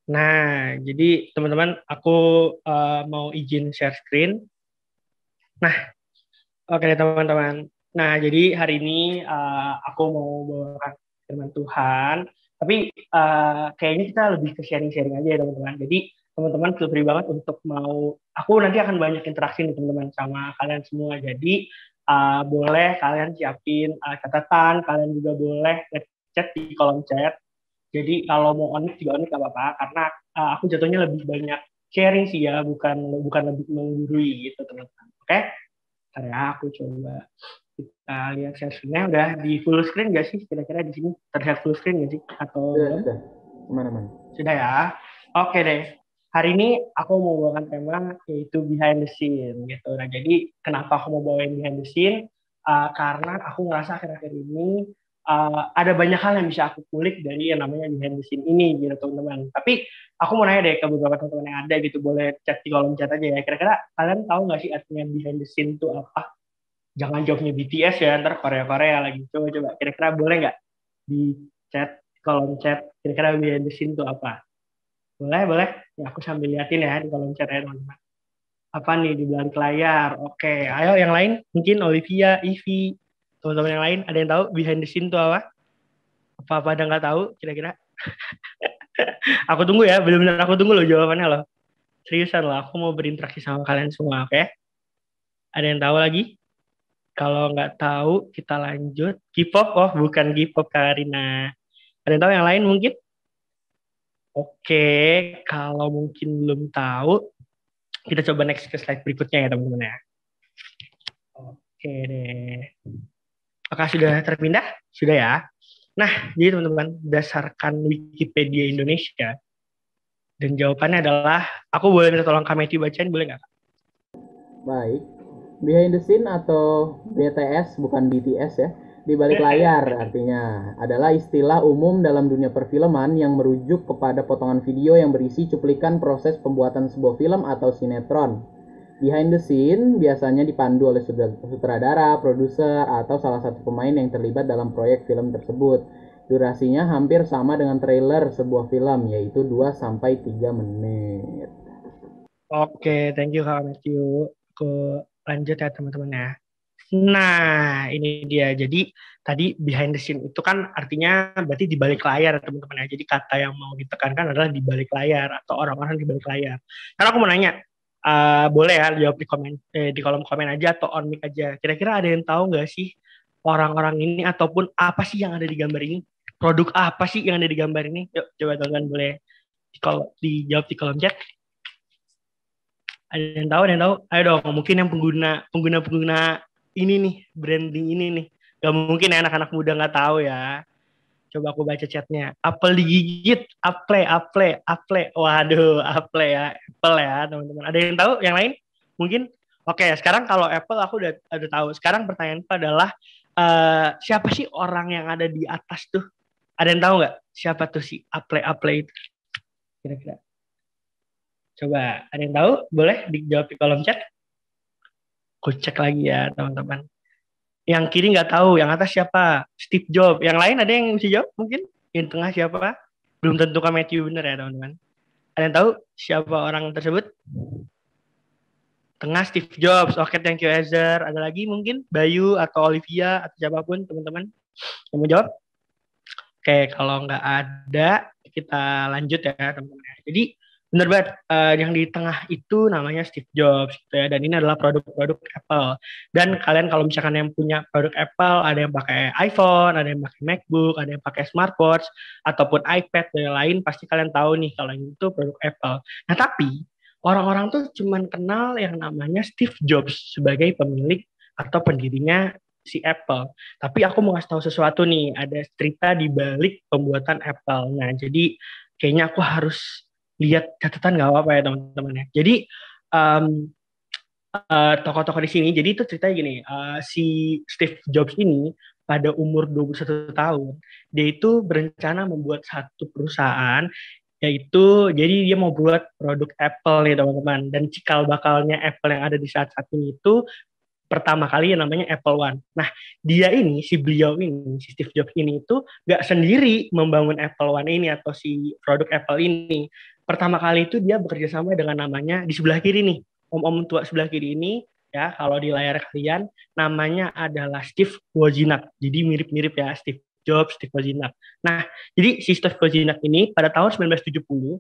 Speaker 2: Nah, jadi teman-teman, aku mau izin share screen. Nah, oke teman-teman. Nah, jadi hari ini aku mau bawakan firman Tuhan. Tapi kayaknya kita lebih ke sharing-sharing aja ya teman-teman. Jadi teman-teman feel free banget untuk mau, aku nanti akan banyak interaksi nih teman-teman sama kalian semua. Jadi boleh kalian siapin catatan, kalian juga boleh chat di kolom chat. Jadi kalau mau on juga on gak apa-apa, karena aku jatuhnya lebih banyak sharing sih ya, bukan lebih menggurui gitu teman-teman. Oke? Ntar ya aku coba kita lihat share screen-nya udah di full screen nggak sih? Kira-kira di sini terlihat full screen nggak sih? Atau
Speaker 3: Sudah. Mana?
Speaker 2: sudah ya? Oke deh. Hari ini aku mau bawakan tema yaitu behind the scene gitu. Nah jadi kenapa aku mau bawain behind the scene? Karena aku ngerasa akhir-akhir ini ada banyak hal yang bisa aku kulik dari yang namanya behind the scene ini gitu teman-teman. Tapi aku mau nanya deh ke beberapa teman-teman yang ada gitu, boleh chat di kolom chat aja ya. Kira-kira kalian tahu nggak sih artinya behind the scene itu apa? Jangan jawabnya BTS ya, ntar Korea lagi. Coba. Kira-kira boleh nggak di chat, kolom chat, kira-kira behind the scene itu apa? Boleh. Ya, aku sambil liatin ya di kolom chat ya teman-teman. Apa nih di balik layar? Oke, ayo yang lain. Mungkin Olivia, Ivy, Teman-teman yang lain ada yang tahu behind the scene itu apa? Apa ada nggak tahu kira-kira? Aku tunggu ya, benar-benar aku tunggu loh jawabannya loh. Seriusan loh, aku mau berinteraksi sama kalian semua, oke? Ada yang tahu lagi? Kalau nggak tahu, kita lanjut. K-pop, oh bukan K-pop Kak Karina. Ada yang tahu yang lain mungkin? Oke, kalau mungkin belum tahu, kita coba next ke slide berikutnya ya teman-teman ya. Oke deh. Apakah sudah terpindah? Sudah ya. Nah, jadi teman-teman, berdasarkan Wikipedia Indonesia, dan jawabannya adalah, aku boleh minta tolong Kak Matthew bacain, boleh nggak?
Speaker 3: Baik. Behind the scene atau BTS, bukan BTS ya, di balik layar artinya adalah istilah umum dalam dunia perfilman yang merujuk kepada potongan video yang berisi cuplikan proses pembuatan sebuah film atau sinetron. Behind the scene biasanya dipandu oleh sutradara, produser, atau salah satu pemain yang terlibat dalam proyek film tersebut. Durasinya hampir sama dengan trailer sebuah film, yaitu 2-3 menit.
Speaker 2: Oke, thank you Kak Matthew. Aku lanjut ya teman-teman ya. Nah, ini dia. Jadi tadi behind the scene itu kan artinya berarti di balik layar teman-teman ya. Jadi kata yang mau ditekankan adalah di balik layar atau orang-orang di balik layar. Karena aku mau nanya, boleh ya jawab di kolom komen aja atau on mic aja. Kira-kira ada yang tahu nggak sih orang-orang ini ataupun apa sih yang ada di gambar ini? Produk apa sih yang ada di gambar ini? Yuk, coba teman-teman boleh dijawab di kolom chat. Ada yang tahu? Ada yang tahu? Ayo dong, mungkin yang pengguna ini nih, branding ini nih. Gak mungkin ya anak-anak muda nggak tahu ya. Coba aku baca chatnya. Apple digigit, Apple. Waduh, Apple ya, Apple ya teman-teman. Ada yang tahu? Yang lain? Mungkin? Oke, sekarang kalau Apple aku udah tahu. Sekarang pertanyaanku adalah siapa sih orang yang ada di atas tuh? Ada yang tahu nggak? Siapa tuh si Apple itu? Kira-kira. Coba, ada yang tahu? Boleh dijawab di kolom chat. Aku cek lagi ya, teman-teman. Yang kiri nggak tahu, yang atas siapa? Steve Jobs. Yang lain ada yang bisa jawab mungkin? Yang tengah siapa? Belum tentu Kak Matthew bener ya, teman-teman. Ada yang tahu siapa orang tersebut? Tengah Steve Jobs. Oke, thank you Ezer. Ada lagi mungkin? Bayu atau Olivia atau siapapun, teman-teman. Yang mau jawab? Oke, kalau nggak ada, kita lanjut ya, teman-teman. Jadi, benar banget, yang di tengah itu namanya Steve Jobs gitu ya, dan ini adalah produk-produk Apple. Dan kalian kalau misalkan yang punya produk Apple, ada yang pakai iPhone, ada yang pakai MacBook, ada yang pakai smartwatch ataupun iPad dan lain, pasti kalian tahu nih kalau itu produk Apple. Nah, tapi orang-orang tuh cuman kenal yang namanya Steve Jobs sebagai pemilik atau pendirinya si Apple. Tapi aku mau kasih tahu sesuatu nih, ada cerita di balik pembuatan Apple. Nah, jadi kayaknya aku harus lihat catatan nggak apa-apa ya teman-teman ya. Jadi tokoh-tokoh di sini, jadi itu ceritanya gini, si Steve Jobs ini pada umur 21 tahun, dia itu berencana membuat satu perusahaan, yaitu jadi dia mau buat produk Apple nih teman-teman, dan cikal bakalnya Apple yang ada di saat-saat ini itu pertama kali yang namanya Apple One. Nah, beliau ini, si Steve Jobs ini itu nggak sendiri membangun Apple One ini atau si produk Apple ini. Pertama kali itu dia bekerja sama dengan namanya di sebelah kiri nih, om-om tua sebelah kiri ini, ya kalau di layar kalian, namanya adalah Steve Wozniak. Jadi mirip-mirip ya, Steve Jobs, Steve Wozniak. Nah, jadi si Steve Wozniak ini pada tahun 1970,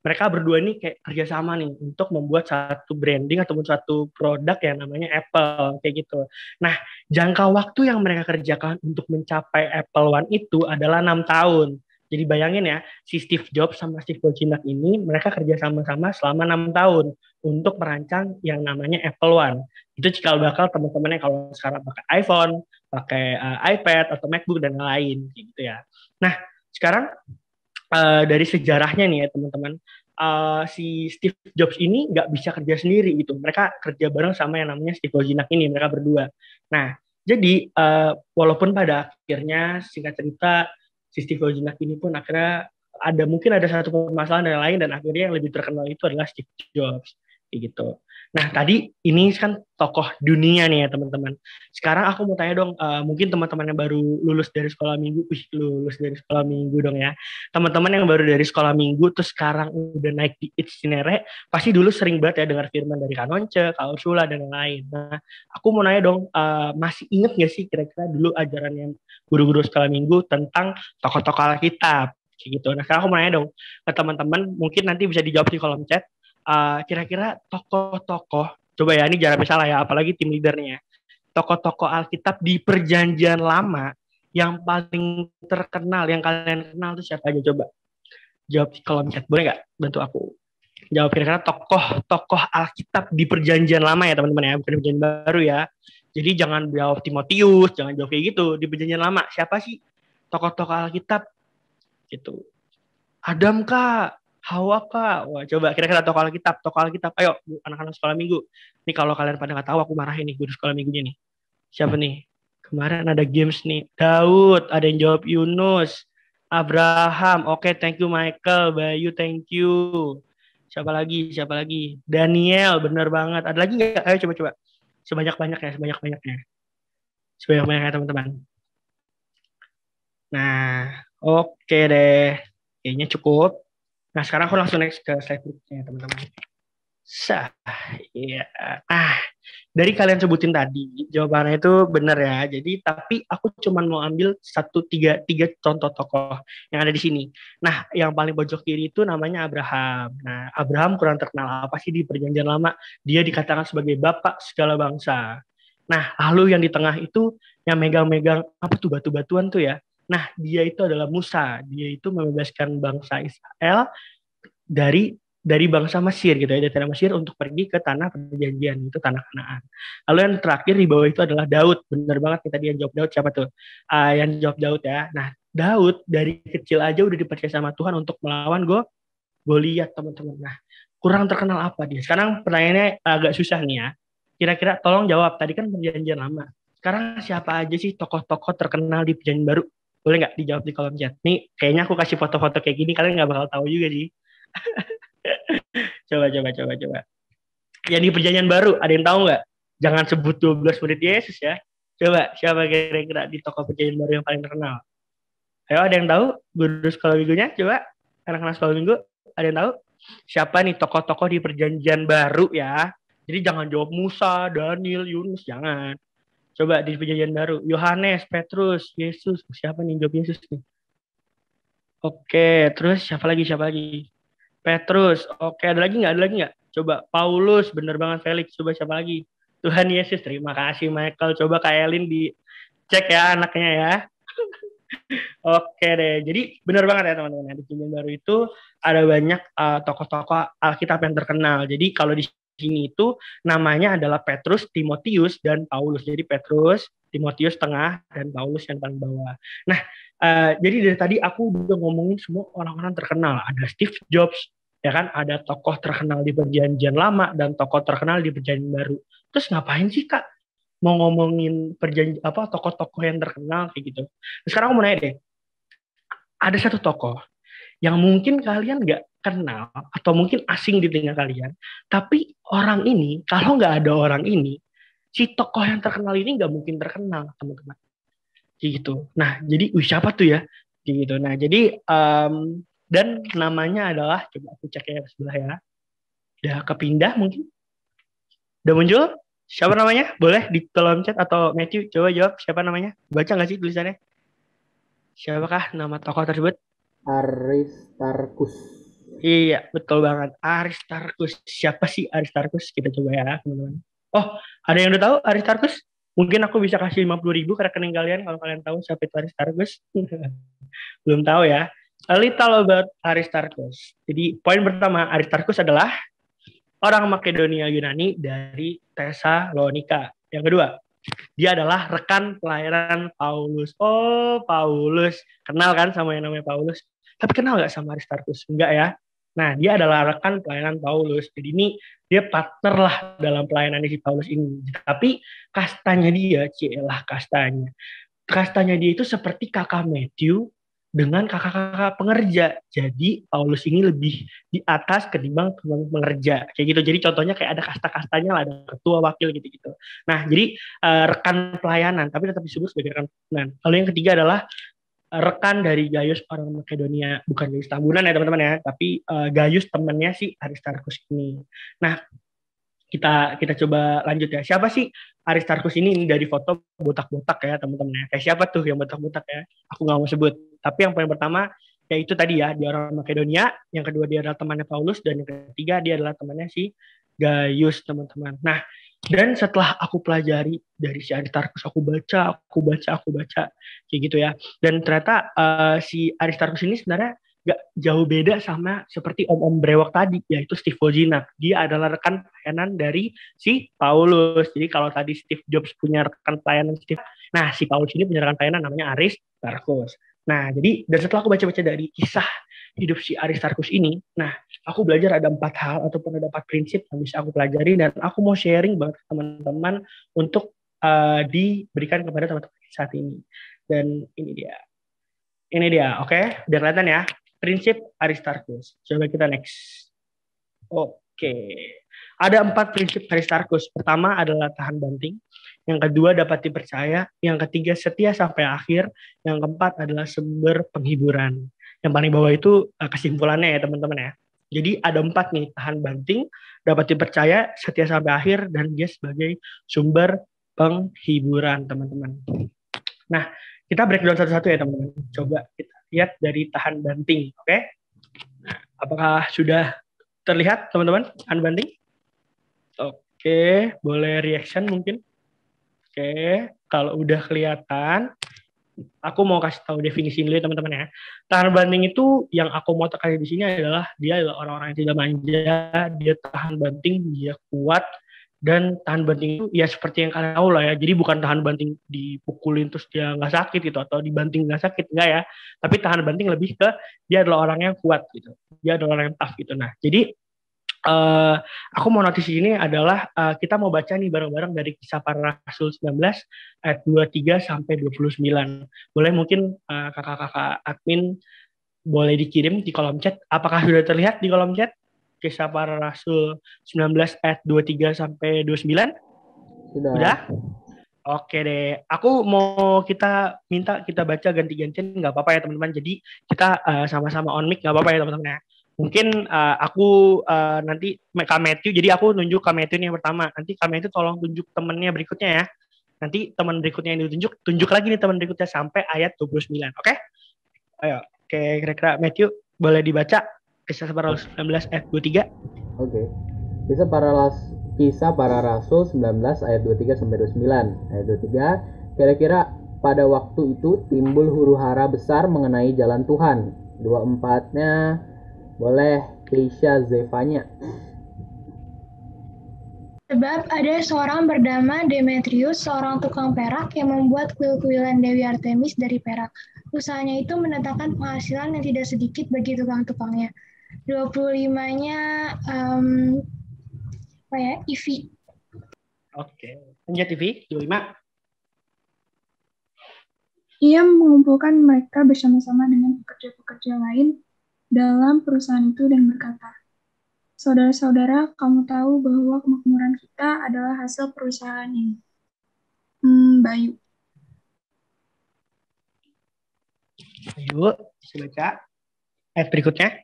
Speaker 2: mereka berdua ini kayak kerjasama nih untuk membuat satu branding ataupun satu produk yang namanya Apple kayak gitu. Nah, jangka waktu yang mereka kerjakan untuk mencapai Apple One itu adalah 6 tahun. Jadi bayangin ya, si Steve Jobs sama Steve Wozniak ini mereka kerja sama-sama selama 6 tahun untuk merancang yang namanya Apple One. Itu cikal bakal teman-temannya kalau sekarang pakai iPhone, pakai iPad atau MacBook dan lain gitu ya. Nah, sekarang dari sejarahnya nih ya teman-teman, si Steve Jobs ini nggak bisa kerja sendiri gitu. Mereka kerja bareng sama yang namanya Steve Wozniak ini, mereka berdua. Nah, jadi walaupun pada akhirnya singkat cerita si Steve Wozniak ini pun akhirnya mungkin ada satu permasalahan dan lain, dan akhirnya yang lebih terkenal itu adalah Steve Jobs kayak gitu. Nah, tadi ini kan tokoh dunia nih ya teman-teman. Sekarang aku mau tanya dong, mungkin teman-teman yang baru lulus dari sekolah minggu, lulus dari sekolah minggu dong ya. Teman-teman yang baru dari sekolah minggu, terus sekarang udah naik di It's Cinere, pasti dulu sering banget ya dengar firman dari Kak Nonce, Kak Ursula, dan lain-lain. Nah, aku mau nanya dong, masih inget gak sih kira-kira dulu ajaran yang guru-guru sekolah minggu tentang tokoh-tokoh Alkitab? Kayak gitu. Nah, sekarang aku mau nanya dong ke teman-teman, mungkin nanti bisa dijawab di kolom chat. Kira-kira tokoh-tokoh, coba ya ini jangan salah ya, apalagi tim leadernya ya, tokoh-tokoh Alkitab di perjanjian lama yang paling terkenal, yang kalian kenal itu siapa aja, coba jawab di kolom chat, boleh nggak bantu aku jawab kira-kira tokoh-tokoh Alkitab di perjanjian lama ya teman-teman ya, bukan di perjanjian baru ya. Jadi jangan jawab Timotius, jangan jawab kayak gitu, di perjanjian lama siapa sih tokoh-tokoh Alkitab gitu. Adam kah? Hawa kah? Wah, coba kira-kira tokoh Alkitab. Ayo, anak-anak sekolah minggu. Nih kalau kalian pada nggak tahu, aku marahin nih guru sekolah minggunya nih. Siapa nih? Kemarin ada games nih. Daud, ada yang jawab Yunus. Abraham, oke, thank you Michael. Bayu, thank you. Siapa lagi? Daniel, bener banget. Ada lagi nggak? Ayo coba-coba. Sebanyak-banyaknya teman-teman. Nah, oke deh. Kayaknya cukup. Nah, sekarang aku langsung next ke slide berikutnya, teman-teman. Iya. Dari kalian sebutin tadi, jawabannya itu benar ya. Jadi, tapi aku cuma mau ambil tiga contoh tokoh yang ada di sini. Nah, yang paling pojok kiri itu namanya Abraham. Nah, Abraham kurang terkenal apa sih di perjanjian lama? Dia dikatakan sebagai bapak segala bangsa. Nah, lalu yang di tengah itu yang megang-megang apa tuh batu-batuan tuh ya. Nah, dia itu adalah Musa. Dia itu membebaskan bangsa Israel dari bangsa Mesir gitu ya, dari tanah Mesir untuk pergi ke tanah perjanjian, itu tanah Kanaan. Lalu yang terakhir di bawah itu adalah Daud. Benar banget kita dia jawab Daud, siapa tuh? Yang jawab Daud ya. Nah, Daud dari kecil aja udah dipercaya sama Tuhan untuk melawan Goliat, teman-teman. Nah, kurang terkenal apa dia? Sekarang pertanyaannya agak susah nih ya. Kira-kira tolong jawab. Tadi kan perjanjian lama. Sekarang siapa aja sih tokoh-tokoh terkenal di perjanjian baru? Boleh nggak dijawab di kolom chat? Nih, kayaknya aku kasih foto-foto kayak gini, kalian nggak bakal tahu juga sih. Coba. Yang di perjanjian baru, ada yang tahu nggak? Jangan sebut 12 murid Yesus ya. Coba, siapa kira-kira di tokoh perjanjian baru yang paling terkenal? Ayo, ada yang tahu? Guru sekolah minggunya, coba. Anak-anak sekolah minggu, ada yang tahu? Siapa nih tokoh-tokoh di perjanjian baru ya? Jadi jangan jawab Musa, Daniel, Yunus, jangan. Coba di perjanjian baru, Yohanes, Petrus, Yesus. Siapa nih jawab Yesus nih? Oke, terus siapa lagi? Petrus, oke, ada lagi nggak? Coba Paulus, bener banget Felix. Coba siapa lagi? Tuhan Yesus, terima kasih Michael. Coba Kak Elin dicek ya anaknya ya. Oke deh, jadi bener banget ya teman-teman. Di perjanjian baru itu ada banyak tokoh-tokoh Alkitab yang terkenal. Jadi kalau di sini itu namanya adalah Petrus, Timotius, dan Paulus. Jadi Petrus, Timotius tengah, dan Paulus yang paling bawah. Nah, jadi dari tadi aku udah ngomongin semua orang-orang terkenal. Ada Steve Jobs, ya kan? Ada tokoh terkenal di perjanjian lama dan tokoh terkenal di perjanjian baru. Terus ngapain sih Kak mau ngomongin tokoh-tokoh yang terkenal kayak gitu? Nah, sekarang aku mau nanya deh, ada satu tokoh yang mungkin kalian nggak kenal atau mungkin asing di telinga kalian, tapi orang ini kalau nggak ada orang ini, si tokoh yang terkenal ini nggak mungkin terkenal, teman-teman. Gitu. Nah, jadi siapa tuh ya? Gitu. Nah, jadi dan namanya adalah, coba aku cek ya sebelah ya. Udah kepindah mungkin? Udah muncul? Siapa namanya? Boleh di kolom chat atau Matthew coba jawab siapa namanya? Baca nggak sih tulisannya? Siapakah nama tokoh tersebut?
Speaker 3: Aristarkus.
Speaker 2: Iya, betul banget. Aristarkus. Siapa sih Aristarkus? Kita coba ya, teman-teman. Oh, ada yang udah tahu Aristarkus? Mungkin aku bisa kasih 50.000 ke rekening kalian kalau kalian tahu siapa itu Aristarkus. Belum tahu ya. A little about Aristarkus. Jadi poin pertama, Aristarkus adalah orang Makedonia Yunani dari Tesalonika. Yang kedua, dia adalah rekan pelayanan Paulus. Oh, Paulus. Kenal kan sama yang namanya Paulus? Tapi kenal nggak sama Aristarkus? Enggak ya. Nah, dia adalah rekan pelayanan Paulus. Jadi ini dia partner lah dalam pelayanan si Paulus ini. Tapi kastanya dia, cielah kastanya. Kastanya dia itu seperti kakak Matthew dengan kakak-kakak pengerja. Jadi Paulus ini lebih di atas ketimbang teman pengerja. Kayak gitu. Jadi contohnya kayak ada kasta-kastanya lah, ada ketua, wakil gitu-gitu. Nah, jadi rekan pelayanan, tapi tetap disebut sebagai rekan pelayanan. Lalu yang ketiga adalah rekan dari Gaius orang Makedonia, bukan Gaius Tambunan ya teman-teman ya, tapi Gaius temannya si Aristarkus ini. Nah, kita coba lanjut ya. Siapa sih Aristarkus ini dari foto botak-botak ya teman-teman ya. Kayak siapa tuh yang botak-botak ya? Aku nggak mau sebut. Tapi yang paling pertama yaitu tadi ya, dia orang Makedonia. Yang kedua dia adalah temannya Paulus, dan yang ketiga dia adalah temannya si Gaius teman-teman. Nah, dan setelah aku pelajari dari si Aristarkus, aku baca kayak gitu ya. Dan ternyata si Aristarkus ini sebenarnya gak jauh beda sama seperti om-om brewok tadi, yaitu Steve Wozniak. Dia adalah rekan pelayanan dari si Paulus. Jadi kalau tadi Steve Jobs punya rekan pelayanan Steve, nah si Paulus ini punya rekan pelayanan namanya Aristarkus. Nah, jadi dan setelah aku baca-baca dari kisah hidup si Aristarkus ini, nah aku belajar ada 4 hal ataupun ada 4 prinsip yang bisa aku pelajari, dan aku mau sharing banget ke teman-teman untuk diberikan kepada teman-teman saat ini. Dan ini dia, oke? Udah kelihatan ya? Prinsip Aristarkus. Coba kita next. Oke. Ada 4 prinsip Aristarkus. Pertama adalah tahan banting. Yang kedua dapat dipercaya. Yang ketiga setia sampai akhir. Yang keempat adalah sumber penghiburan. Yang paling bawah itu kesimpulannya ya teman-teman ya. Jadi ada 4 nih. Tahan banting, dapat dipercaya, setia sampai akhir, dan dia sebagai sumber penghiburan teman-teman. Nah, kita breakdown satu-satu ya teman-teman. Coba kita lihat dari tahan banting, oke? Nah, apakah sudah terlihat teman-teman tahan banting? Oke, boleh reaction mungkin? Oke, kalau udah kelihatan, aku mau kasih tahu definisi dulu ya teman-teman ya. Tahan banting itu yang aku mau tekan di sini adalah dia adalah orang-orang yang tidak manja, dia tahan banting, dia kuat. Dan tahan banting itu ya seperti yang kalian tahu lah ya, jadi bukan tahan banting dipukulin terus dia nggak sakit gitu, atau dibanting nggak sakit, nggak ya, tapi tahan banting lebih ke dia adalah orang yang kuat gitu, dia adalah orang yang tough gitu. Nah, jadi aku mau notice ini adalah kita mau baca nih bareng-bareng dari Kisah Para Rasul 19 ayat 23 sampai 29. Boleh mungkin kakak-kakak admin boleh dikirim di kolom chat. Apakah sudah terlihat di kolom chat? Kisah Para Rasul 19 ayat 23 sampai 29? Sudah? Oke deh. Aku mau minta kita baca ganti-gantian, nggak apa-apa ya teman-teman. Jadi kita sama-sama on mic, nggak apa-apa ya teman-teman ya. Mungkin aku nanti Kak Matthew, jadi aku nunjuk Kak Matthew nih yang pertama. Nanti Kak Matthew tolong tunjuk temennya berikutnya ya. Nanti teman berikutnya yang tunjuk lagi nih teman berikutnya sampai ayat 29. Oke? Ayo, oke, kira-kira Matthew boleh dibaca Kisah Para Rasul 19 ayat 23.
Speaker 3: Oke. Kisah Para Rasul 19 ayat 23 sampai 29. Ayat 23, kira-kira pada waktu itu timbul huru-hara besar mengenai jalan Tuhan. 24-nya boleh Keisha Zevanya.
Speaker 7: Sebab ada seorang bernama Demetrius, seorang tukang perak yang membuat kuil-kuilan Dewi Artemis dari perak. Usahanya itu mendatangkan penghasilan yang tidak sedikit bagi tukang-tukangnya. 25-nya Ivi.
Speaker 2: Oke, lanjut Ivi, 25.
Speaker 8: Ia mengumpulkan mereka bersama-sama dengan pekerja-pekerja lain dalam perusahaan itu dan berkata, "Saudara-saudara, kamu tahu bahwa kemakmuran kita adalah hasil perusahaan ini." Bayu.
Speaker 2: Ayo, bisa baca. Ayat berikutnya.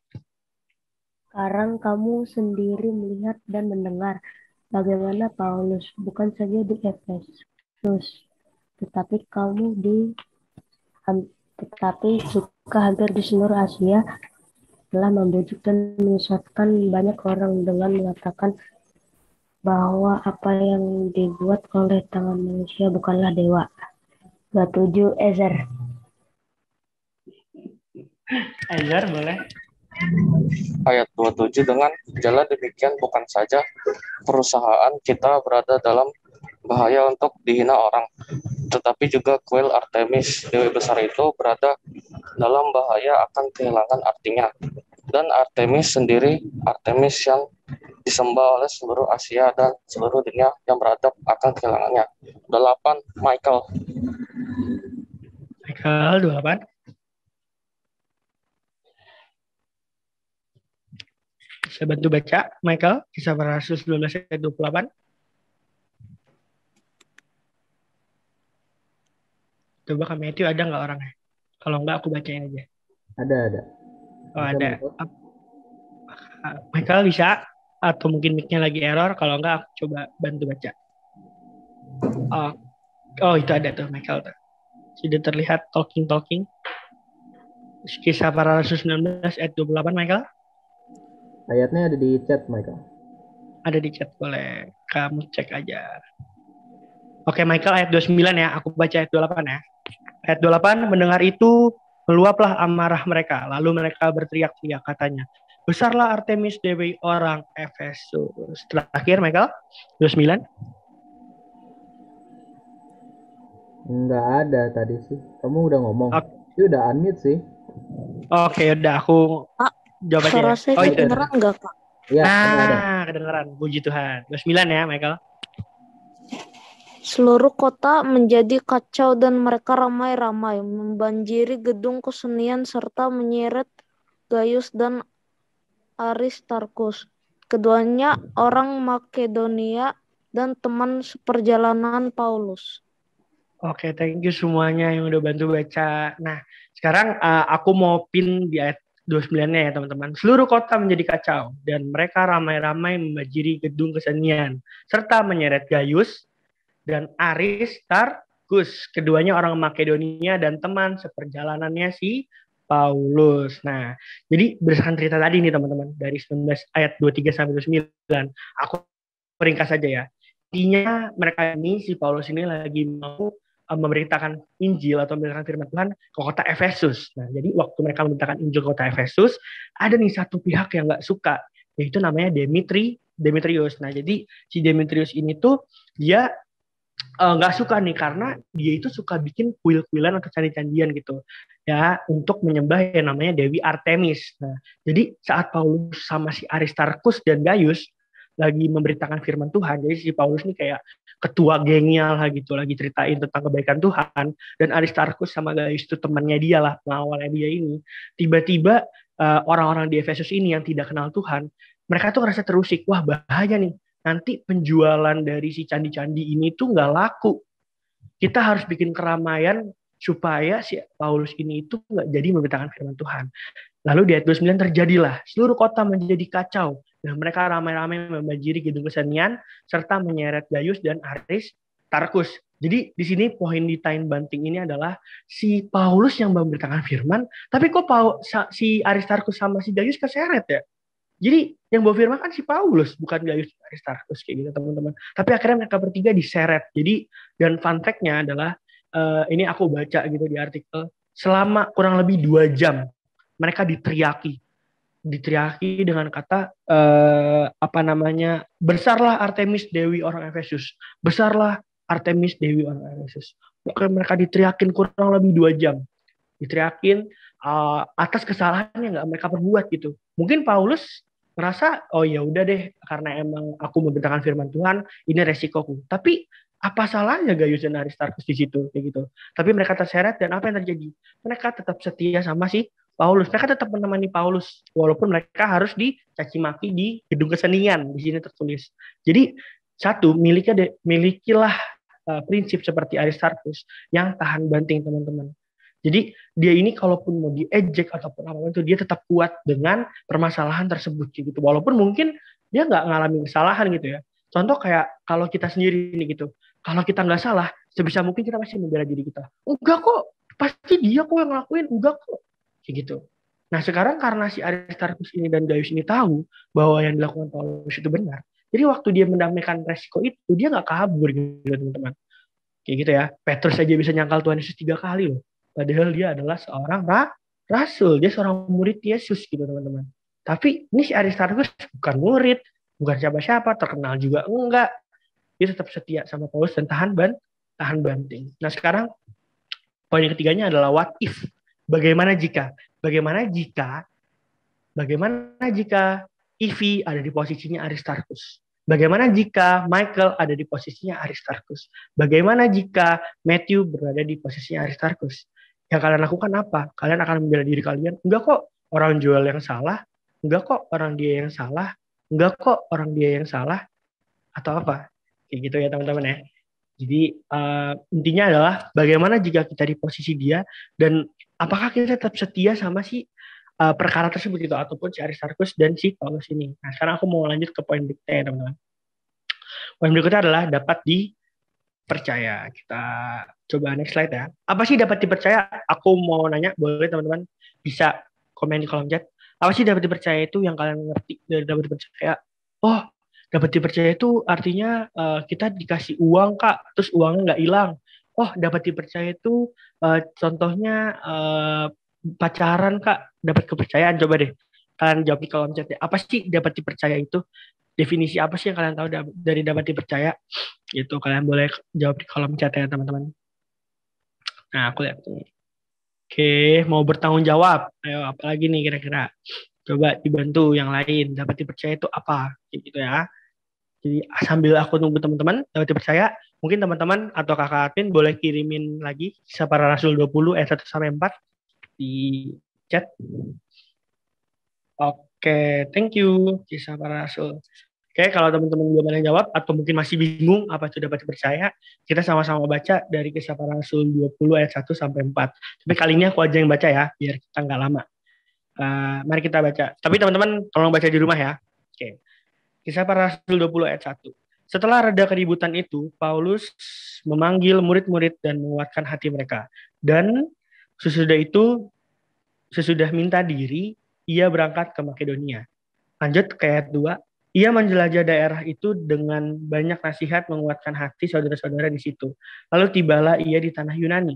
Speaker 9: Sekarang kamu sendiri melihat dan mendengar bagaimana Paulus bukan saja di Efesus, tetapi juga hampir di seluruh Asia telah membujuk dan menyesatkan banyak orang dengan mengatakan bahwa apa yang dibuat oleh tangan manusia bukanlah dewa. 27 Ezer.
Speaker 2: Ezer boleh.
Speaker 10: Ayat 27, dengan jalan demikian bukan saja perusahaan kita berada dalam bahaya untuk dihina orang, tetapi juga kuil Artemis, dewi besar itu berada dalam bahaya akan kehilangan artinya. Dan Artemis sendiri, Artemis yang disembah oleh seluruh Asia dan seluruh dunia yang berada akan kehilangannya. 8 Michael.
Speaker 2: Michael 28. Bisa bantu baca, Michael, kisah para rasul 19 ayat 28. Coba Kak Matthew ada nggak orangnya? Kalau nggak aku bacain aja.
Speaker 3: Ada.
Speaker 2: Oh
Speaker 3: Bisa,
Speaker 2: ada.
Speaker 3: Michael?
Speaker 2: Michael bisa? Atau mungkin mic-nya lagi error, kalau nggak aku coba bantu baca. Oh itu ada tuh Michael tuh. Sudah terlihat talking. Kisah para rasul 19 ayat 28 Michael?
Speaker 3: Ayatnya ada di chat, Michael.
Speaker 2: Ada di chat, boleh kamu cek aja. Oke Michael, ayat 29 ya, aku baca ayat 28 ya. Ayat 28, mendengar itu meluaplah amarah mereka, lalu mereka berteriak-teriak katanya, besarlah Artemis dewi orang Efesus. Terakhir Michael, 29.
Speaker 3: Nggak ada tadi sih. Kamu udah ngomong. Itu udah unmute sih.
Speaker 2: Oke, udah aku jawab aja.
Speaker 9: Suara saya kedengeran nggak, Kak?
Speaker 3: Ya,
Speaker 2: ada. Kedengeran. Puji Tuhan. 29 ya, Michael.
Speaker 9: Seluruh kota menjadi kacau dan mereka ramai-ramai membanjiri gedung kesenian serta menyeret Gaius dan Aristarkus. Keduanya orang Makedonia dan teman seperjalanan Paulus.
Speaker 2: Oke, thank you semuanya yang udah bantu baca. Nah, sekarang aku mau pin di ayat 29-nya ya teman-teman. Seluruh kota menjadi kacau dan mereka ramai-ramai membanjiri gedung kesenian serta menyeret Gaius dan Aristarkus. Keduanya orang Makedonia dan teman seperjalanannya si Paulus. Nah, jadi berdasarkan cerita tadi nih teman-teman, dari 19 ayat 23 sampai 29, aku ringkas saja ya. Intinya mereka ini, si Paulus ini lagi mau memberitakan Injil atau memberitakan firman Tuhan ke kota Efesus. Nah, jadi waktu mereka memberitakan Injil ke kota Efesus, ada nih satu pihak yang nggak suka, yaitu namanya Demetrius. Nah, jadi si Demetrius ini tuh dia nggak suka nih karena dia itu suka bikin kuil-kuilan atau candi-candian gitu ya untuk menyembah yang namanya Dewi Artemis. Nah, jadi saat Paulus sama si Aristarkus dan Gaius lagi memberitakan firman Tuhan, jadi si Paulus ini kayak ketua gengnya lah gitu, lagi ceritain tentang kebaikan Tuhan, dan Aristarkus sama Gaius itu temannya dia lah, pengawalnya dia ini. Tiba-tiba orang-orang di Efesus ini yang tidak kenal Tuhan, mereka tuh ngerasa terusik, wah bahaya nih, nanti penjualan dari si candi-candi ini tuh nggak laku. Kita harus bikin keramaian supaya si Paulus ini itu nggak jadi memberitakan firman Tuhan. Lalu di ayat 29 terjadilah, seluruh kota menjadi kacau, dan mereka ramai-ramai membanjiri gedung kesenian, serta menyeret Gaius dan Aristarkus. Jadi di sini poin di tain banting ini adalah si Paulus yang memberitakan firman, tapi kok si Aristarkus sama si Gaius keseret ya? Jadi yang bawa firman kan si Paulus, bukan Gaius Aristarkus kayak gitu teman-teman. Tapi akhirnya mereka bertiga diseret. Jadi dan fun fact-nya adalah ini aku baca gitu di artikel, selama kurang lebih 2 jam mereka diteriaki dengan kata besarlah Artemis dewi orang Efesus, besarlah Artemis dewi orang Efesus. Pokoknya mereka diteriakin kurang lebih 2 jam, diteriakin atas kesalahan yang nggak mereka perbuat gitu. Mungkin Paulus ngerasa oh ya udah deh karena emang aku memberitakan firman Tuhan, ini resikoku. Tapi apa salahnya Gaius dan Aristarkus di situ kayak gitu. Tapi mereka terseret dan apa yang terjadi? Mereka tetap setia sama si Paulus. Mereka tetap menemani Paulus walaupun mereka harus dicaci maki di gedung kesenian, di sini tertulis. Jadi satu, milikilah prinsip seperti Aristarkus yang tahan banting teman-teman. Jadi dia ini kalaupun mau diejek ataupun apapun itu dia tetap kuat dengan permasalahan tersebut gitu. Walaupun mungkin dia nggak ngalamin kesalahan gitu ya. Contoh kayak kalau kita sendiri nih gitu. Kalau kita nggak salah, sebisa mungkin kita pasti membela diri kita. Enggak kok, pasti dia kok yang ngelakuin. Enggak kok. Kayak gitu. Nah sekarang karena si Aristarkus ini dan Gaius ini tahu bahwa yang dilakukan Paulus itu benar. Jadi waktu dia mendamaikan resiko itu, dia nggak kabur gitu teman-teman. Kayak gitu ya. Petrus aja bisa nyangkal Tuhan Yesus 3 kali loh. Padahal dia adalah seorang rasul. Dia seorang murid Yesus gitu teman-teman. Tapi ini si Aristarkus bukan murid. Bukan siapa-siapa. Terkenal juga enggak. Dia tetap setia sama Paulus dan tahan banting. Nah sekarang poin yang ketiganya adalah what if. Bagaimana jika Ivy ada di posisinya Aristarkus? Bagaimana jika Michael ada di posisinya Aristarkus? Bagaimana jika Matthew berada di posisinya Aristarkus? Yang kalian lakukan apa? Kalian akan membela diri kalian? Enggak kok, orang jual yang salah, enggak kok orang dia yang salah, enggak kok orang dia yang salah, atau apa. Kayak gitu ya teman-teman ya. Jadi intinya adalah bagaimana jika kita di posisi dia dan apakah kita tetap setia sama si perkara tersebut gitu ataupun si Aristarchus dan si Paulus ini. Nah, sekarang aku mau lanjut ke poin berikutnya ya teman-teman. Poin berikutnya adalah dapat dipercaya. Kita coba next slide ya. Apa sih dapat dipercaya? Aku mau nanya, boleh teman-teman bisa komen di kolom chat. Apa sih dapat dipercaya itu yang kalian ngerti dari dapat dipercaya? Oh, dapat dipercaya itu artinya kita dikasih uang kak, terus uangnya nggak hilang. Oh, dapat dipercaya itu contohnya pacaran kak, dapat kepercayaan. Coba deh kalian jawab di kolom chat ya. Apa sih dapat dipercaya itu? Definisi apa sih yang kalian tahu dari dapat dipercaya? Itu kalian boleh jawab di kolom chat ya teman-teman. Nah, aku lihat nih. Oke, mau bertanggung jawab. Ayo, apalagi nih kira-kira? Coba dibantu yang lain. Dapat dipercaya itu apa? Gitu ya. Jadi sambil aku tunggu teman-teman dapat dipercaya, mungkin teman-teman atau kakak admin boleh kirimin lagi Kisah Para Rasul 20 ayat 1 sampai 4 di chat. Oke, thank you Kisah Para Rasul. Oke, kalau teman-teman belum ada yang jawab atau mungkin masih bingung apa itu dapat dipercaya, kita sama-sama baca dari Kisah Para Rasul 20 ayat 1 sampai 4. Tapi kali ini aku aja yang baca ya, biar kita nggak lama. Mari kita baca. Tapi teman-teman tolong baca di rumah ya. Oke. Kisah Para Rasul 20 ayat 1. Setelah reda keributan itu, Paulus memanggil murid-murid dan menguatkan hati mereka. Dan sesudah minta diri, ia berangkat ke Makedonia. Lanjut ke ayat 2. Ia menjelajah daerah itu dengan banyak nasihat menguatkan hati saudara-saudara di situ. Lalu tibalah ia di tanah Yunani.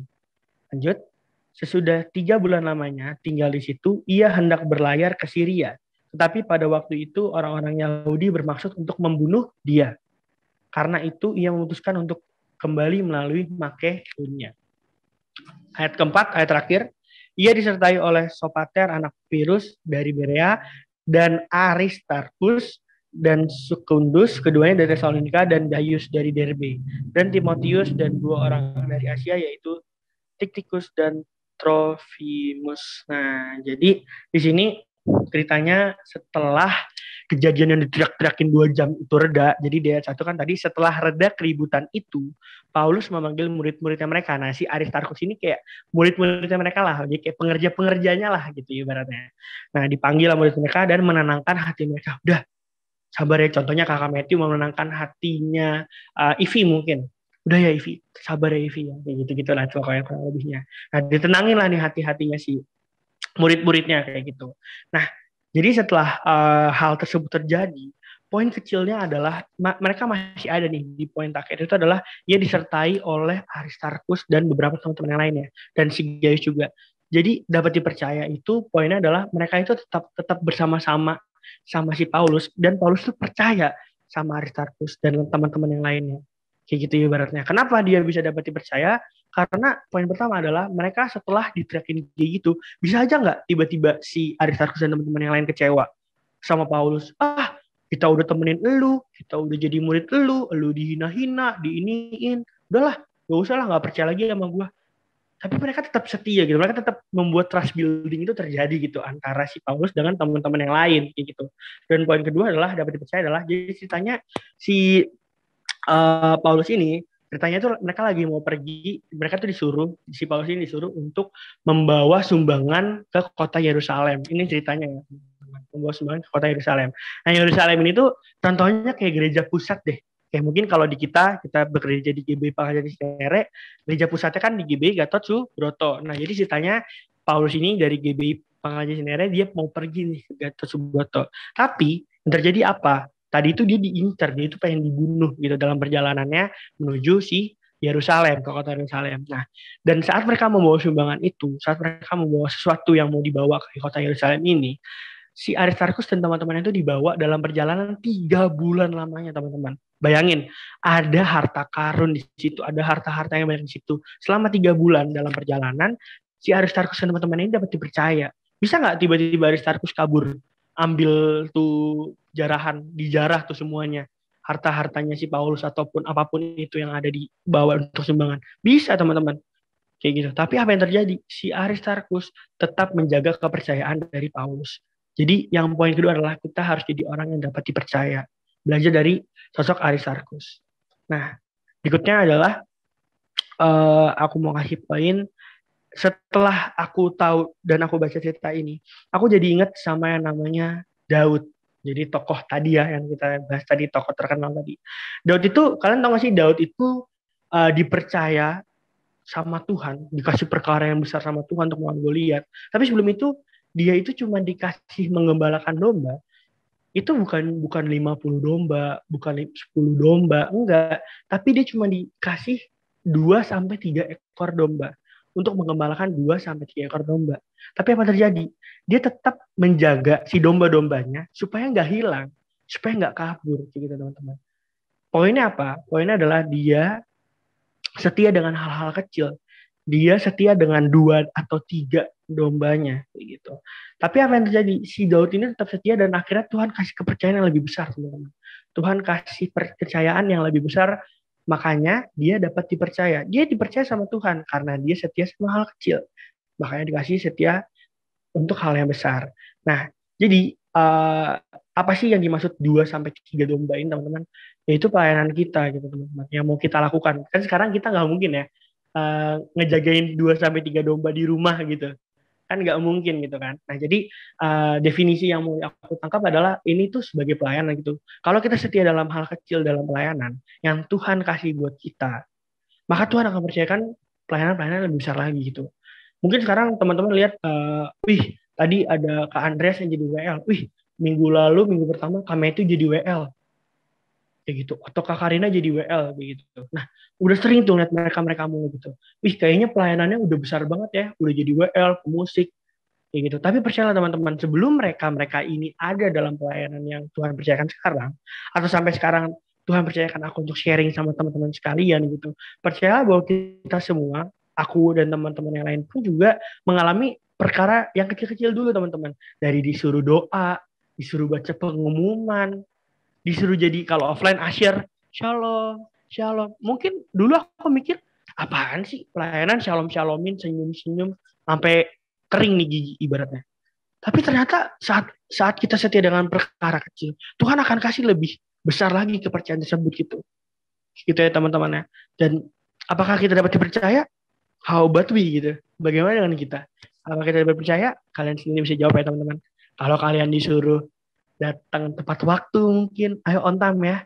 Speaker 2: Lanjut. Sesudah 3 bulan lamanya tinggal di situ, ia hendak berlayar ke Syria. Tetapi pada waktu itu orang-orang Yahudi bermaksud untuk membunuh dia. Karena itu ia memutuskan untuk kembali melalui Makedonia. Ayat keempat, ayat terakhir. Ia disertai oleh Sopater anak Pirus dari Berea dan Aristarchus dan Secundus, keduanya dari Tesalonika, dan Gaius dari Derbe. Dan Timotius dan 2 orang dari Asia yaitu Tikhikus dan Trofimus. Nah, jadi di sini ceritanya setelah kejadian yang diteriak-teriakin 2 jam itu reda, jadi di ayat 1 kan tadi setelah reda keributan itu, Paulus memanggil murid-muridnya mereka. Nah, si Aristarchus ini kayak murid-muridnya mereka lah, jadi kayak pengerja-pengerjanya lah gitu ibaratnya. Nah, dipanggil murid mereka dan menenangkan hati mereka. Udah, sabar ya, contohnya kakak Matthew menenangkan hatinya Ivi mungkin. Udah ya Ivi, sabar ya Ivi, ya. Kayak gitu-gitu lah pokoknya kurang lebihnya. Nah, ditenangin lah nih hati-hatinya si murid-muridnya kayak gitu. Nah, jadi setelah hal tersebut terjadi, poin kecilnya adalah mereka masih ada nih di poin terakhir itu adalah ia disertai oleh Aristarchus dan beberapa teman-teman yang lainnya dan si Gaius juga. Jadi dapat dipercaya itu poinnya adalah mereka itu tetap bersama-sama sama si Paulus dan Paulus tuh percaya sama Aristarchus dan teman-teman yang lainnya. Kayak gitu ibaratnya. Kenapa dia bisa dapat dipercaya? Karena poin pertama adalah mereka setelah diteriakin kayak gitu, bisa aja nggak tiba-tiba si Aristarchus dan teman-teman yang lain kecewa sama Paulus. Kita udah temenin elu, kita udah jadi murid elu dihina-hina, diiniin. Udahlah, gak usah lah, gak percaya lagi sama gue. Tapi mereka tetap setia gitu, mereka tetap membuat trust building itu terjadi gitu antara si Paulus dengan teman-teman yang lain kayak gitu. Dan poin kedua adalah dapat dipercaya adalah jadi ceritanya si Paulus ini ceritanya tuh mereka lagi mau pergi, mereka tuh disuruh, si Paulus ini disuruh untuk membawa sumbangan ke kota Yerusalem. Ini ceritanya ya, membawa sumbangan ke kota Yerusalem. Nah, Yerusalem ini tuh contohnya kayak gereja pusat deh. Kayak mungkin kalau di kita bekerja di GBI Pangkajari Cinere, gereja pusatnya kan di GBI Gatot Subroto. Nah, jadi ceritanya Paulus ini dari GBI Pangkajari Cinere dia mau pergi nih ke Gatot Subroto. Tapi yang terjadi apa? Tadi itu dia diincar, dia itu pengen dibunuh gitu dalam perjalanannya menuju si Yerusalem, ke kota Yerusalem. Nah, dan saat mereka membawa sumbangan itu, saat mereka membawa sesuatu yang mau dibawa ke kota Yerusalem ini, si Aristarchus dan teman-teman itu dibawa dalam perjalanan 3 bulan lamanya, teman-teman. Bayangin, ada harta karun di situ, ada harta-harta yang banyak di situ. Selama 3 bulan dalam perjalanan, si Aristarchus dan teman-teman ini dapat dipercaya. Bisa nggak tiba-tiba Aristarchus kabur, ambil tuh jarahan, dijarah tuh semuanya, harta-hartanya si Paulus ataupun apapun itu yang ada di bawah untuk sumbangan? Bisa teman-teman, kayak gitu. Tapi apa yang terjadi? Si Aristarchus tetap menjaga kepercayaan dari Paulus. Jadi yang poin kedua adalah kita harus jadi orang yang dapat dipercaya. Belajar dari sosok Aristarchus. Nah, berikutnya adalah aku mau kasih poin. Setelah aku tahu dan aku baca cerita ini, aku jadi ingat sama yang namanya Daud. Jadi tokoh tadi ya yang kita bahas tadi, tokoh terkenal tadi. Daud itu, kalian tahu gak sih, Daud itu dipercaya sama Tuhan, dikasih perkara yang besar sama Tuhan untuk melawan Goliat. Tapi sebelum itu dia itu cuma dikasih mengembalakan domba. Itu bukan 50 domba, bukan 10 domba, enggak. Tapi dia cuma dikasih 2 sampai 3 ekor domba untuk mengembalakan 2 sampai 3 ekor domba. Tapi apa terjadi? Dia tetap menjaga si domba-dombanya supaya nggak hilang, supaya nggak kabur, gitu teman-teman. Poinnya apa? Poinnya adalah dia setia dengan hal-hal kecil. Dia setia dengan 2 atau 3 dombanya, gitu. Tapi apa yang terjadi? Si Daud ini tetap setia dan akhirnya Tuhan kasih kepercayaan yang lebih besar, teman-teman. Tuhan kasih kepercayaan yang lebih besar. Makanya dia dapat dipercaya. Dia dipercaya sama Tuhan karena dia setia sama hal kecil. Makanya dikasih setia untuk hal yang besar. Nah, jadi apa sih yang dimaksud 2 sampai 3 domba ini, teman-teman? Yaitu pelayanan kita gitu, teman-teman. Yang mau kita lakukan. Kan sekarang kita nggak mungkin ya ngejagain 2 sampai 3 domba di rumah gitu. Kan nggak mungkin gitu kan. Nah, jadi definisi yang mau aku tangkap adalah ini tuh sebagai pelayanan gitu. Kalau kita setia dalam hal kecil dalam pelayanan yang Tuhan kasih buat kita, maka Tuhan akan percayakan pelayanan-pelayanan lebih besar lagi gitu. Mungkin sekarang teman-teman lihat, wih tadi ada Kak Andreas yang jadi WL, wih minggu pertama kami itu jadi WL, kayak gitu. Atau Kak Karina jadi WL, kayak gitu. Nah, udah sering tuh lihat mereka mulu gitu. Wih, kayaknya pelayanannya udah besar banget ya, udah jadi WL, pemusik, kayak gitu. Tapi percayalah teman-teman, sebelum mereka ini ada dalam pelayanan yang Tuhan percayakan sekarang, atau sampai sekarang Tuhan percayakan aku untuk sharing sama teman-teman sekalian gitu. Percayalah bahwa kita semua, aku dan teman-teman yang lain pun juga mengalami perkara yang kecil-kecil dulu, teman-teman. Dari disuruh doa, disuruh baca pengumuman, disuruh jadi kalau offline asyir, shalom. Mungkin dulu aku mikir, apaan sih pelayanan shalom-shalomin, senyum-senyum, sampai kering nih gigi ibaratnya. Tapi ternyata saat kita setia dengan perkara kecil, Tuhan akan kasih lebih besar lagi kepercayaan tersebut gitu. Gitu ya teman-teman ya. Dan apakah kita dapat dipercaya? How about we gitu. Bagaimana dengan kita? Apakah kita dapat percaya? Kalian sendiri bisa jawab ya teman-teman. Kalau kalian disuruh datang tepat waktu mungkin, ayo on time ya.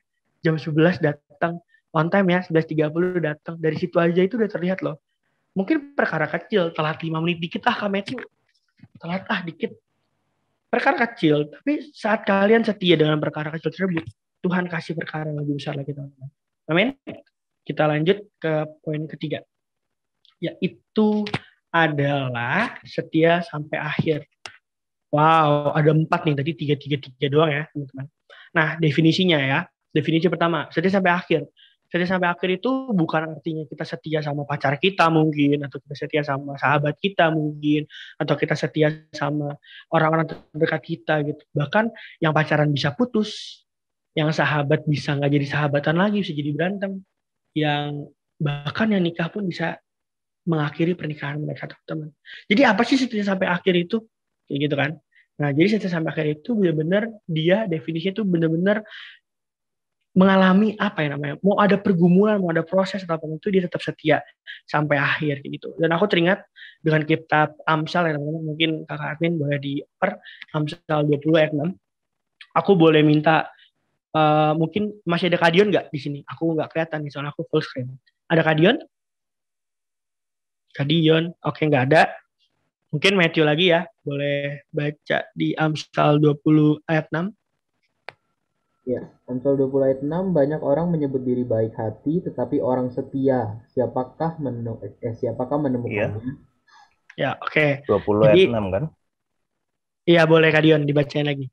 Speaker 2: Jam 11 datang, on time ya, 11.30 datang. Dari situ aja itu udah terlihat loh. Mungkin perkara kecil, telat 5 menit dikit kami itu telat dikit. Perkara kecil, tapi saat kalian setia dengan perkara kecil tersebut, Tuhan kasih perkara yang lebih besar lagi teman-teman. Amin. Kita lanjut ke poin ketiga. Yaitu adalah setia sampai akhir. Wow, ada 4 nih, tadi 3 doang ya teman-teman. Nah, definisinya ya. Definisi pertama, setia sampai akhir. Setia sampai akhir itu bukan artinya kita setia sama pacar kita mungkin, atau kita setia sama sahabat kita mungkin, atau kita setia sama orang-orang terdekat kita gitu. Bahkan yang pacaran bisa putus, yang sahabat bisa nggak jadi sahabatan lagi, bisa jadi berantem. Yang bahkan yang nikah pun bisa mengakhiri pernikahan mereka, teman-teman. Jadi apa sih setia sampai akhir itu? Kayak gitu kan. Nah, jadi setia sampai akhir itu benar-benar dia definisinya itu benar-benar mengalami apa ya namanya, mau ada pergumulan, mau ada proses atau apapun itu dia tetap setia sampai akhir gitu. Dan aku teringat dengan kitab Amsal ya teman-teman, mungkin kakak admin boleh di-oper Amsal 20 ayat 6. Aku boleh minta mungkin masih ada Kadion nggak di sini? Aku nggak kelihatan nih soalnya aku full screen. Ada Kadion? Oke, nggak ada. Mungkin Matthew lagi ya, boleh baca di Amsal 20 ayat 6.
Speaker 3: Ya, Amsal 20 ayat 6, banyak orang menyebut diri baik hati, tetapi orang setia, siapakah menemukannya?
Speaker 2: Ya, oke.
Speaker 11: 20 ayat 6 kan?
Speaker 2: Iya, boleh Kadion dibacain lagi.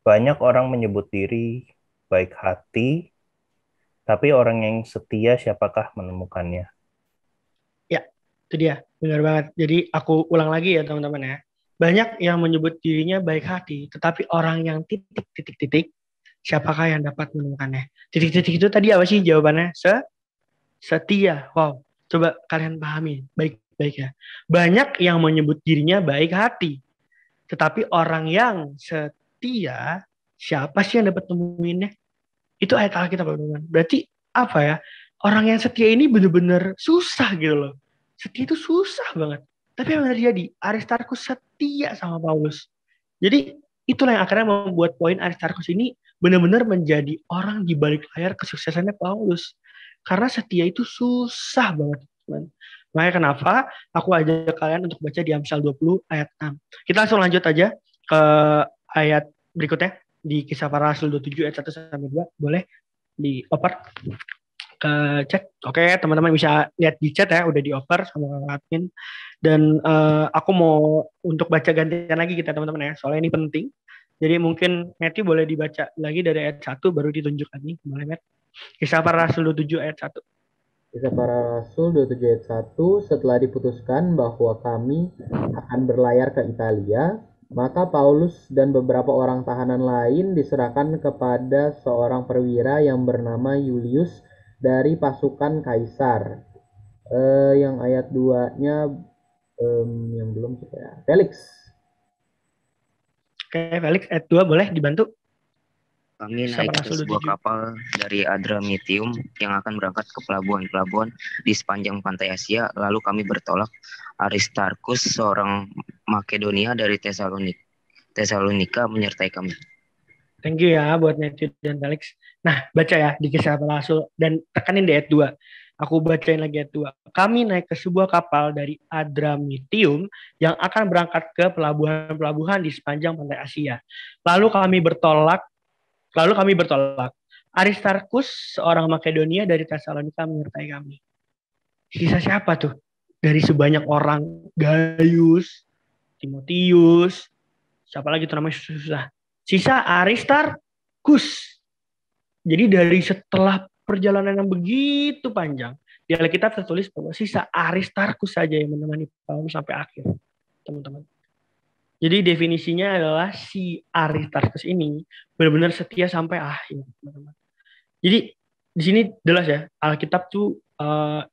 Speaker 11: Banyak orang menyebut diri baik hati, tapi orang yang setia siapakah menemukannya?
Speaker 2: Ya, itu dia. Benar banget. Jadi aku ulang lagi ya teman-teman ya. Banyak yang menyebut dirinya baik hati, tetapi orang yang titik, siapakah yang dapat menemukannya? Titik-titik itu tadi apa sih jawabannya? Setia. Wow, coba kalian pahami baik-baik ya. Banyak yang menyebut dirinya baik hati, Tetapi orang yang setia, siapa sih yang dapat nemuinnya? Itu ayat Alkitab, teman-teman. Berarti apa ya? Orang yang setia ini benar-benar susah gitu loh. Setia itu susah banget. Tapi yang terjadi, Aristarkus setia sama Paulus. Jadi itulah yang akhirnya membuat poin Aristarkus ini benar-benar menjadi orang di balik layar kesuksesannya Paulus. Karena setia itu susah banget, teman. Makanya kenapa aku ajak kalian untuk baca di Amsal 20 ayat 6. Kita langsung lanjut aja ke ayat berikutnya di Kisah Para Rasul 27 ayat 1 sampai 2. Boleh dioper ke chat. Oke, teman-teman bisa lihat di chat ya, udah dioper sama admin. Dan aku mau untuk baca gantian lagi kita teman-teman ya, soalnya ini penting. Jadi mungkin Matthew boleh dibaca lagi dari ayat 1 baru ditunjuk lagi. Boleh, Matt? Kisah Para Rasul 27 ayat 1.
Speaker 3: Kisah Para Rasul 27 ayat 1, setelah diputuskan bahwa kami akan berlayar ke Italia, maka Paulus dan beberapa orang tahanan lain diserahkan kepada seorang perwira yang bernama Julius dari pasukan Kaisar. Yang ayat 2-nya yang belum ya. Felix.
Speaker 2: Oke, Felix ayat 2 boleh dibantu?
Speaker 12: Kami naik ke sebuah kapal dari Adramitium yang akan berangkat ke pelabuhan-pelabuhan di sepanjang pantai Asia. Lalu kami bertolak. Aristarkus, seorang Makedonia dari Tesalonika, menyertai kami.
Speaker 2: Thank you ya buat Matthew dan Felix. Nah, baca ya di Kisah Para Rasul dan tekanin di ayat 2. Aku bacain lagi ayat 2. Kami naik ke sebuah kapal dari Adramitium yang akan berangkat ke pelabuhan-pelabuhan di sepanjang pantai Asia. Lalu kami bertolak. Aristarkus, seorang Makedonia dari Tesalonika, menyertai kami. Sisa siapa tuh? Dari sebanyak orang, Gaius, Timotius, siapa lagi tuh namanya susah. Sisa Aristarkus. Jadi dari setelah perjalanan yang begitu panjang, di Alkitab tertulis bahwa sisa Aristarkus saja yang menemani Paulus sampai akhir, teman-teman. Jadi definisinya adalah si Aristarkus ini benar-benar setia sampai akhir, teman-teman. Jadi di sini jelas ya, Alkitab tuh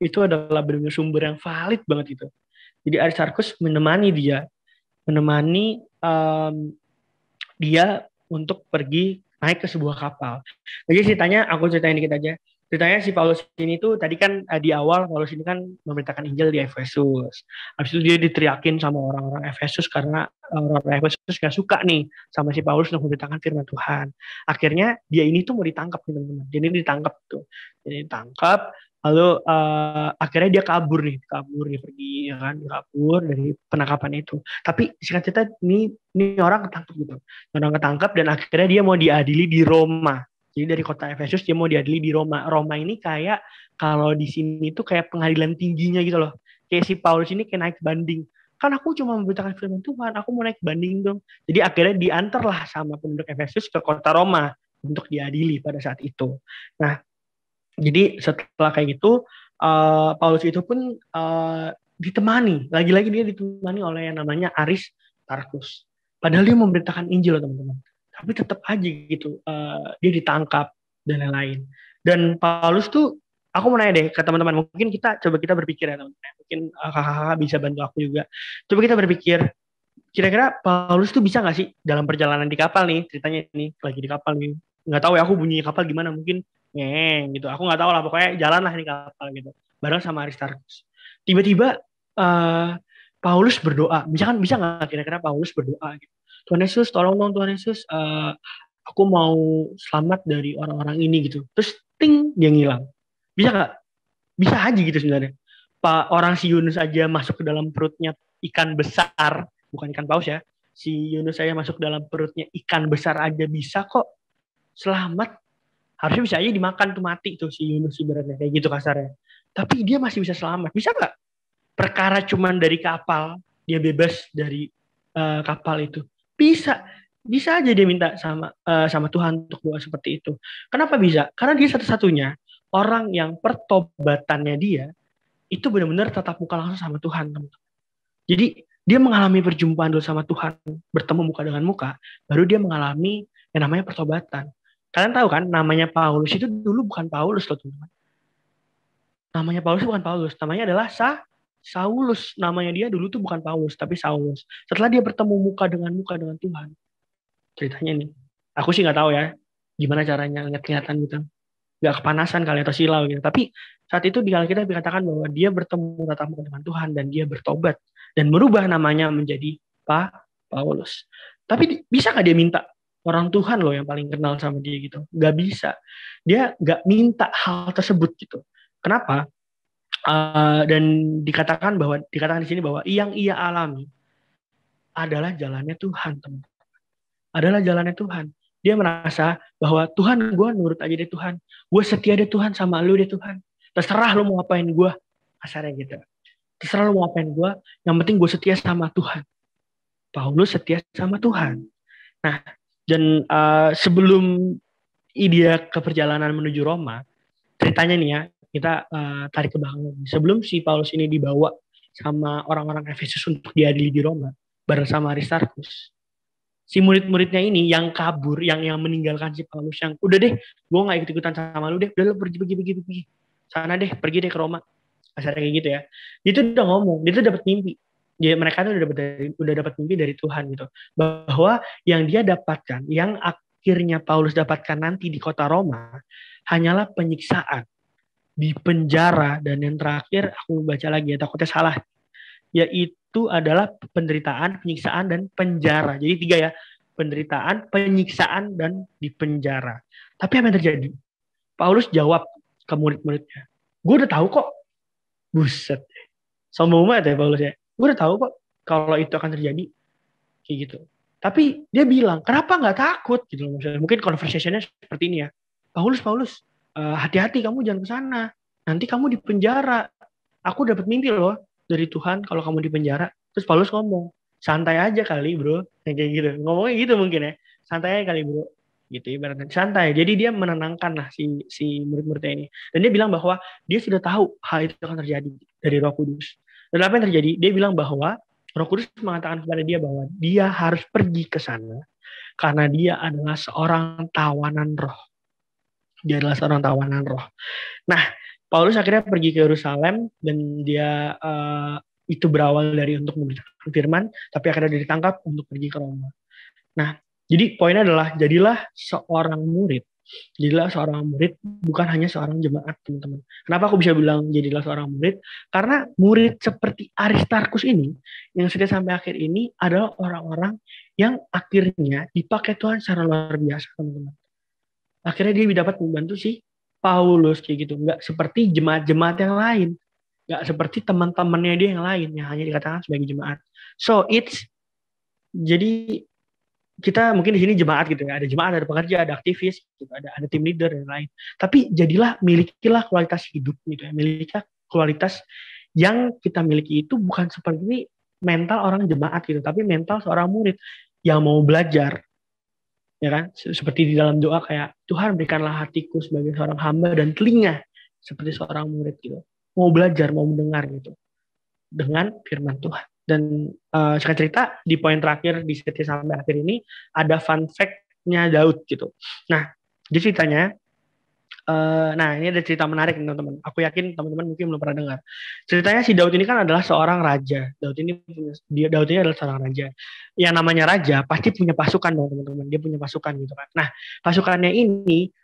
Speaker 2: itu adalah benar-benar sumber yang valid banget itu. Jadi Aristarkus menemani dia untuk pergi naik ke sebuah kapal. Jadi aku ceritain dikit aja. Ceritanya si Paulus ini tuh tadi kan di awal Paulus ini kan memberitakan Injil di Efesus. Habis itu dia diteriakin sama orang-orang Efesus karena orang-orang Efesus gak suka nih sama si Paulus untuk memberitakan firman Tuhan. Akhirnya dia ini tuh mau ditangkap nih teman-teman. Jadi ditangkap tuh. Jadi ditangkap lalu akhirnya dia kabur pergi ya kan, kabur dari penangkapan itu. Tapi singkat cerita ini orang ketangkep gitu. Orang ketangkep dan akhirnya dia mau diadili di Roma. Jadi dari kota Efesus dia mau diadili di Roma. Roma ini kayak kalau di sini tuh kayak pengadilan tingginya gitu loh. Kayak si Paulus ini kayak naik banding. Kan aku cuma memberitakan firman Tuhan, aku mau naik banding dong. Jadi akhirnya diantarlah sama penduduk Efesus ke kota Roma untuk diadili pada saat itu. Nah, jadi setelah kayak gitu, Paulus itu pun ditemani. Lagi-lagi dia ditemani oleh yang namanya Aristarkus. Padahal dia memberitakan Injil, teman-teman. Tapi tetap aja gitu dia ditangkap dan lain-lain. Dan Paulus tuh, aku mau nanya deh ke teman-teman, mungkin kita berpikir ya teman-teman, mungkin kakak-kakak bisa bantu aku juga. Coba kita berpikir, kira-kira Paulus tuh bisa nggak sih dalam perjalanan di kapal nih, ceritanya nih lagi di kapal nih, nggak tahu ya aku bunyi kapal gimana, mungkin gitu, aku nggak tahu lah, pokoknya jalan lah nih kapal gitu, bareng sama Aristarkus. Tiba-tiba Paulus berdoa, bisa nggak kira-kira Paulus berdoa gitu? Tuhan Yesus, tolong dong Tuhan Yesus, aku mau selamat dari orang-orang ini gitu. Terus ting, dia ngilang. Bisa nggak? Bisa aja gitu sebenarnya. Orang si Yunus aja masuk ke dalam perutnya ikan besar, bukan ikan paus ya. Si Yunus aja masuk ke dalam perutnya ikan besar aja bisa kok selamat. Harusnya bisa aja dimakan tuh mati tuh si Yunus ibaratnya kayak gitu kasarnya. Tapi dia masih bisa selamat. Bisa nggak? Perkara cuman dari kapal, dia bebas dari kapal itu. Bisa aja dia minta sama Tuhan untuk doa seperti itu. Kenapa bisa? Karena dia satu-satunya orang yang pertobatannya dia itu benar-benar tatap muka langsung sama Tuhan, teman-teman. Jadi dia mengalami perjumpaan dulu sama Tuhan, bertemu muka dengan muka, baru dia mengalami yang namanya pertobatan. Kalian tahu kan, namanya Paulus itu dulu bukan Paulus loh, teman-teman. Namanya Paulus bukan Paulus, namanya adalah Saulus, namanya dia dulu tuh bukan Paulus tapi Saulus. Setelah dia bertemu muka dengan Tuhan, ceritanya nih, aku sih nggak tahu ya gimana caranya ingat-ingatan gitu, nggak kepanasan kali atau silau gitu. Tapi saat itu di Alkitab dikatakan bahwa dia bertemu tatap muka dengan Tuhan dan dia bertobat dan merubah namanya menjadi Paulus. Tapi bisa nggak dia minta? Orang Tuhan loh yang paling kenal sama dia gitu. Nggak bisa. Dia nggak minta hal tersebut gitu. Kenapa? Dan dikatakan di sini bahwa yang ia alami adalah jalannya Tuhan, teman-teman. Adalah jalannya Tuhan. Dia merasa bahwa Tuhan, gue nurut aja deh Tuhan. Gue setia deh Tuhan sama lu deh Tuhan. Terserah lu mau ngapain gue. Kasarnya gitu. Terserah lu mau ngapain gue. Yang penting gue setia sama Tuhan. Paulus setia sama Tuhan. Nah, dan sebelum dia ke perjalanan menuju Roma, ceritanya nih ya, kita tarik ke belakang. Sebelum si Paulus ini dibawa sama orang-orang Efesus untuk diadili di Roma, bareng sama Aristarkus, si murid-muridnya ini yang kabur, yang meninggalkan si Paulus, yang udah deh, gue nggak ikut-ikutan sama lu deh, udah lu pergi, sana deh, pergi deh ke Roma, kasarnya kayak gitu ya. Dia tuh udah ngomong, dia tuh dapat mimpi. Mereka tuh udah dapat mimpi dari Tuhan gitu, bahwa yang dia dapatkan, yang akhirnya Paulus dapatkan nanti di kota Roma, hanyalah penyiksaan, di penjara, dan yang terakhir aku baca lagi ya, takutnya salah, yaitu adalah penderitaan, penyiksaan, dan penjara. Jadi 3 ya, penderitaan, penyiksaan, dan di penjara. Tapi apa yang terjadi? Paulus jawab ke murid-muridnya, gue udah tahu kok. Buset, sombong banget ya Paulus ya. Gue udah tahu kok kalau itu akan terjadi, kayak gitu. Tapi dia bilang, kenapa nggak takut gitu loh. Mungkin conversationnya seperti ini ya. Paulus, hati-hati kamu jangan ke sana. Nanti kamu di penjara. Aku dapat mimpi loh dari Tuhan kalau kamu di penjara. Terus Paulus ngomong, santai aja kali bro, kayak gitu. Ngomongnya gitu mungkin ya, santai aja kali bro, gitu ibaratnya santai. Jadi dia menenangkan lah si murid-muridnya ini. Dan dia bilang bahwa dia sudah tahu hal itu akan terjadi dari Roh Kudus. Dan apa yang terjadi? Dia bilang bahwa Roh Kudus mengatakan kepada dia bahwa dia harus pergi ke sana karena dia adalah seorang tawanan roh. Dia adalah seorang tawanan roh. Nah, Paulus akhirnya pergi ke Yerusalem dan dia itu berawal dari untuk memberitakan firman, tapi akhirnya dia ditangkap untuk pergi ke Roma. Nah, jadi poinnya adalah jadilah seorang murid. Jadilah seorang murid, bukan hanya seorang jemaat, teman-teman. Kenapa aku bisa bilang jadilah seorang murid? Karena murid seperti Aristarkus ini, yang setia sampai akhir ini, adalah orang-orang yang akhirnya dipakai Tuhan secara luar biasa, teman-teman. Akhirnya dia dapat membantu si Paulus, kayak gitu. Nggak seperti jemaat-jemaat yang lain. Nggak seperti teman-temannya dia yang lain, yang hanya dikatakan sebagai jemaat. So, jadi kita mungkin di sini jemaat gitu ya, ada jemaat, ada pekerja, ada aktivis, gitu, ada tim leader dan lain. Tapi milikilah kualitas hidup gitu ya, milikilah kualitas yang kita miliki itu bukan seperti mental orang jemaat gitu, tapi mental seorang murid yang mau belajar, ya kan? Seperti di dalam doa kayak Tuhan berikanlah hatiku sebagai seorang hamba dan telinga seperti seorang murid gitu, mau belajar, mau mendengar gitu dengan firman Tuhan. Dan saya cerita di poin terakhir di setia sampai akhir ini ada fun fact-nya Daud gitu. Nah, jadi ceritanya, ini ada cerita menarik teman-teman. Aku yakin teman-teman mungkin belum pernah dengar. Ceritanya si Daud ini kan adalah seorang raja. Daud ini adalah seorang raja. Yang namanya raja pasti punya pasukan dong teman-teman. Dia punya pasukan gitu kan. Nah, pasukannya ini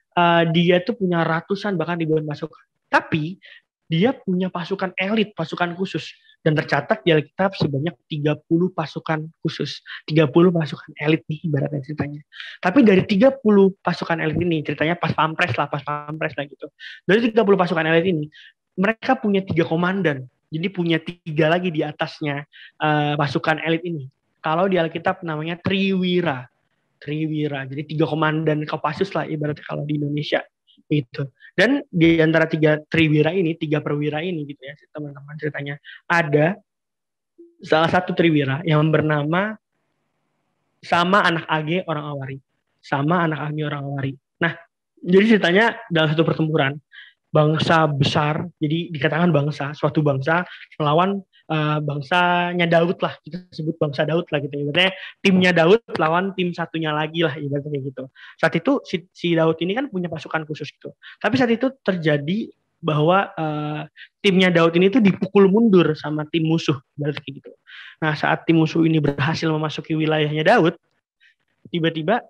Speaker 2: dia tuh punya ratusan bahkan ribuan pasukan. Tapi dia punya pasukan elit, pasukan khusus. Dan tercatat di Alkitab sebanyak 30 pasukan khusus. 30 pasukan elit nih ibaratnya ceritanya. Tapi dari 30 pasukan elit ini, ceritanya pas pampres lah gitu. Dari 30 pasukan elit ini, mereka punya 3 komandan. Jadi punya 3 lagi di atasnya pasukan elit ini. Kalau di Alkitab namanya triwira. Jadi 3 komandan Kopassus lah ibaratnya kalau di Indonesia. Gitu. Dan di antara 3 triwira ini, 3 perwira ini gitu ya teman-teman, ceritanya ada salah satu triwira yang bernama Sama anak Age orang Awari. Nah, jadi ceritanya dalam satu pertempuran bangsa besar, jadi dikatakan suatu bangsa melawan bangsanya Daud lah, kita sebut bangsa Daud lah gitu. Ibaratnya timnya Daud lawan tim satunya lagi lah ibaratnya gitu. Saat itu si Daud ini kan punya pasukan khusus gitu. Tapi saat itu terjadi bahwa timnya Daud ini tuh dipukul mundur sama tim musuh, berarti gitu. Nah, saat tim musuh ini berhasil memasuki wilayahnya Daud, tiba-tiba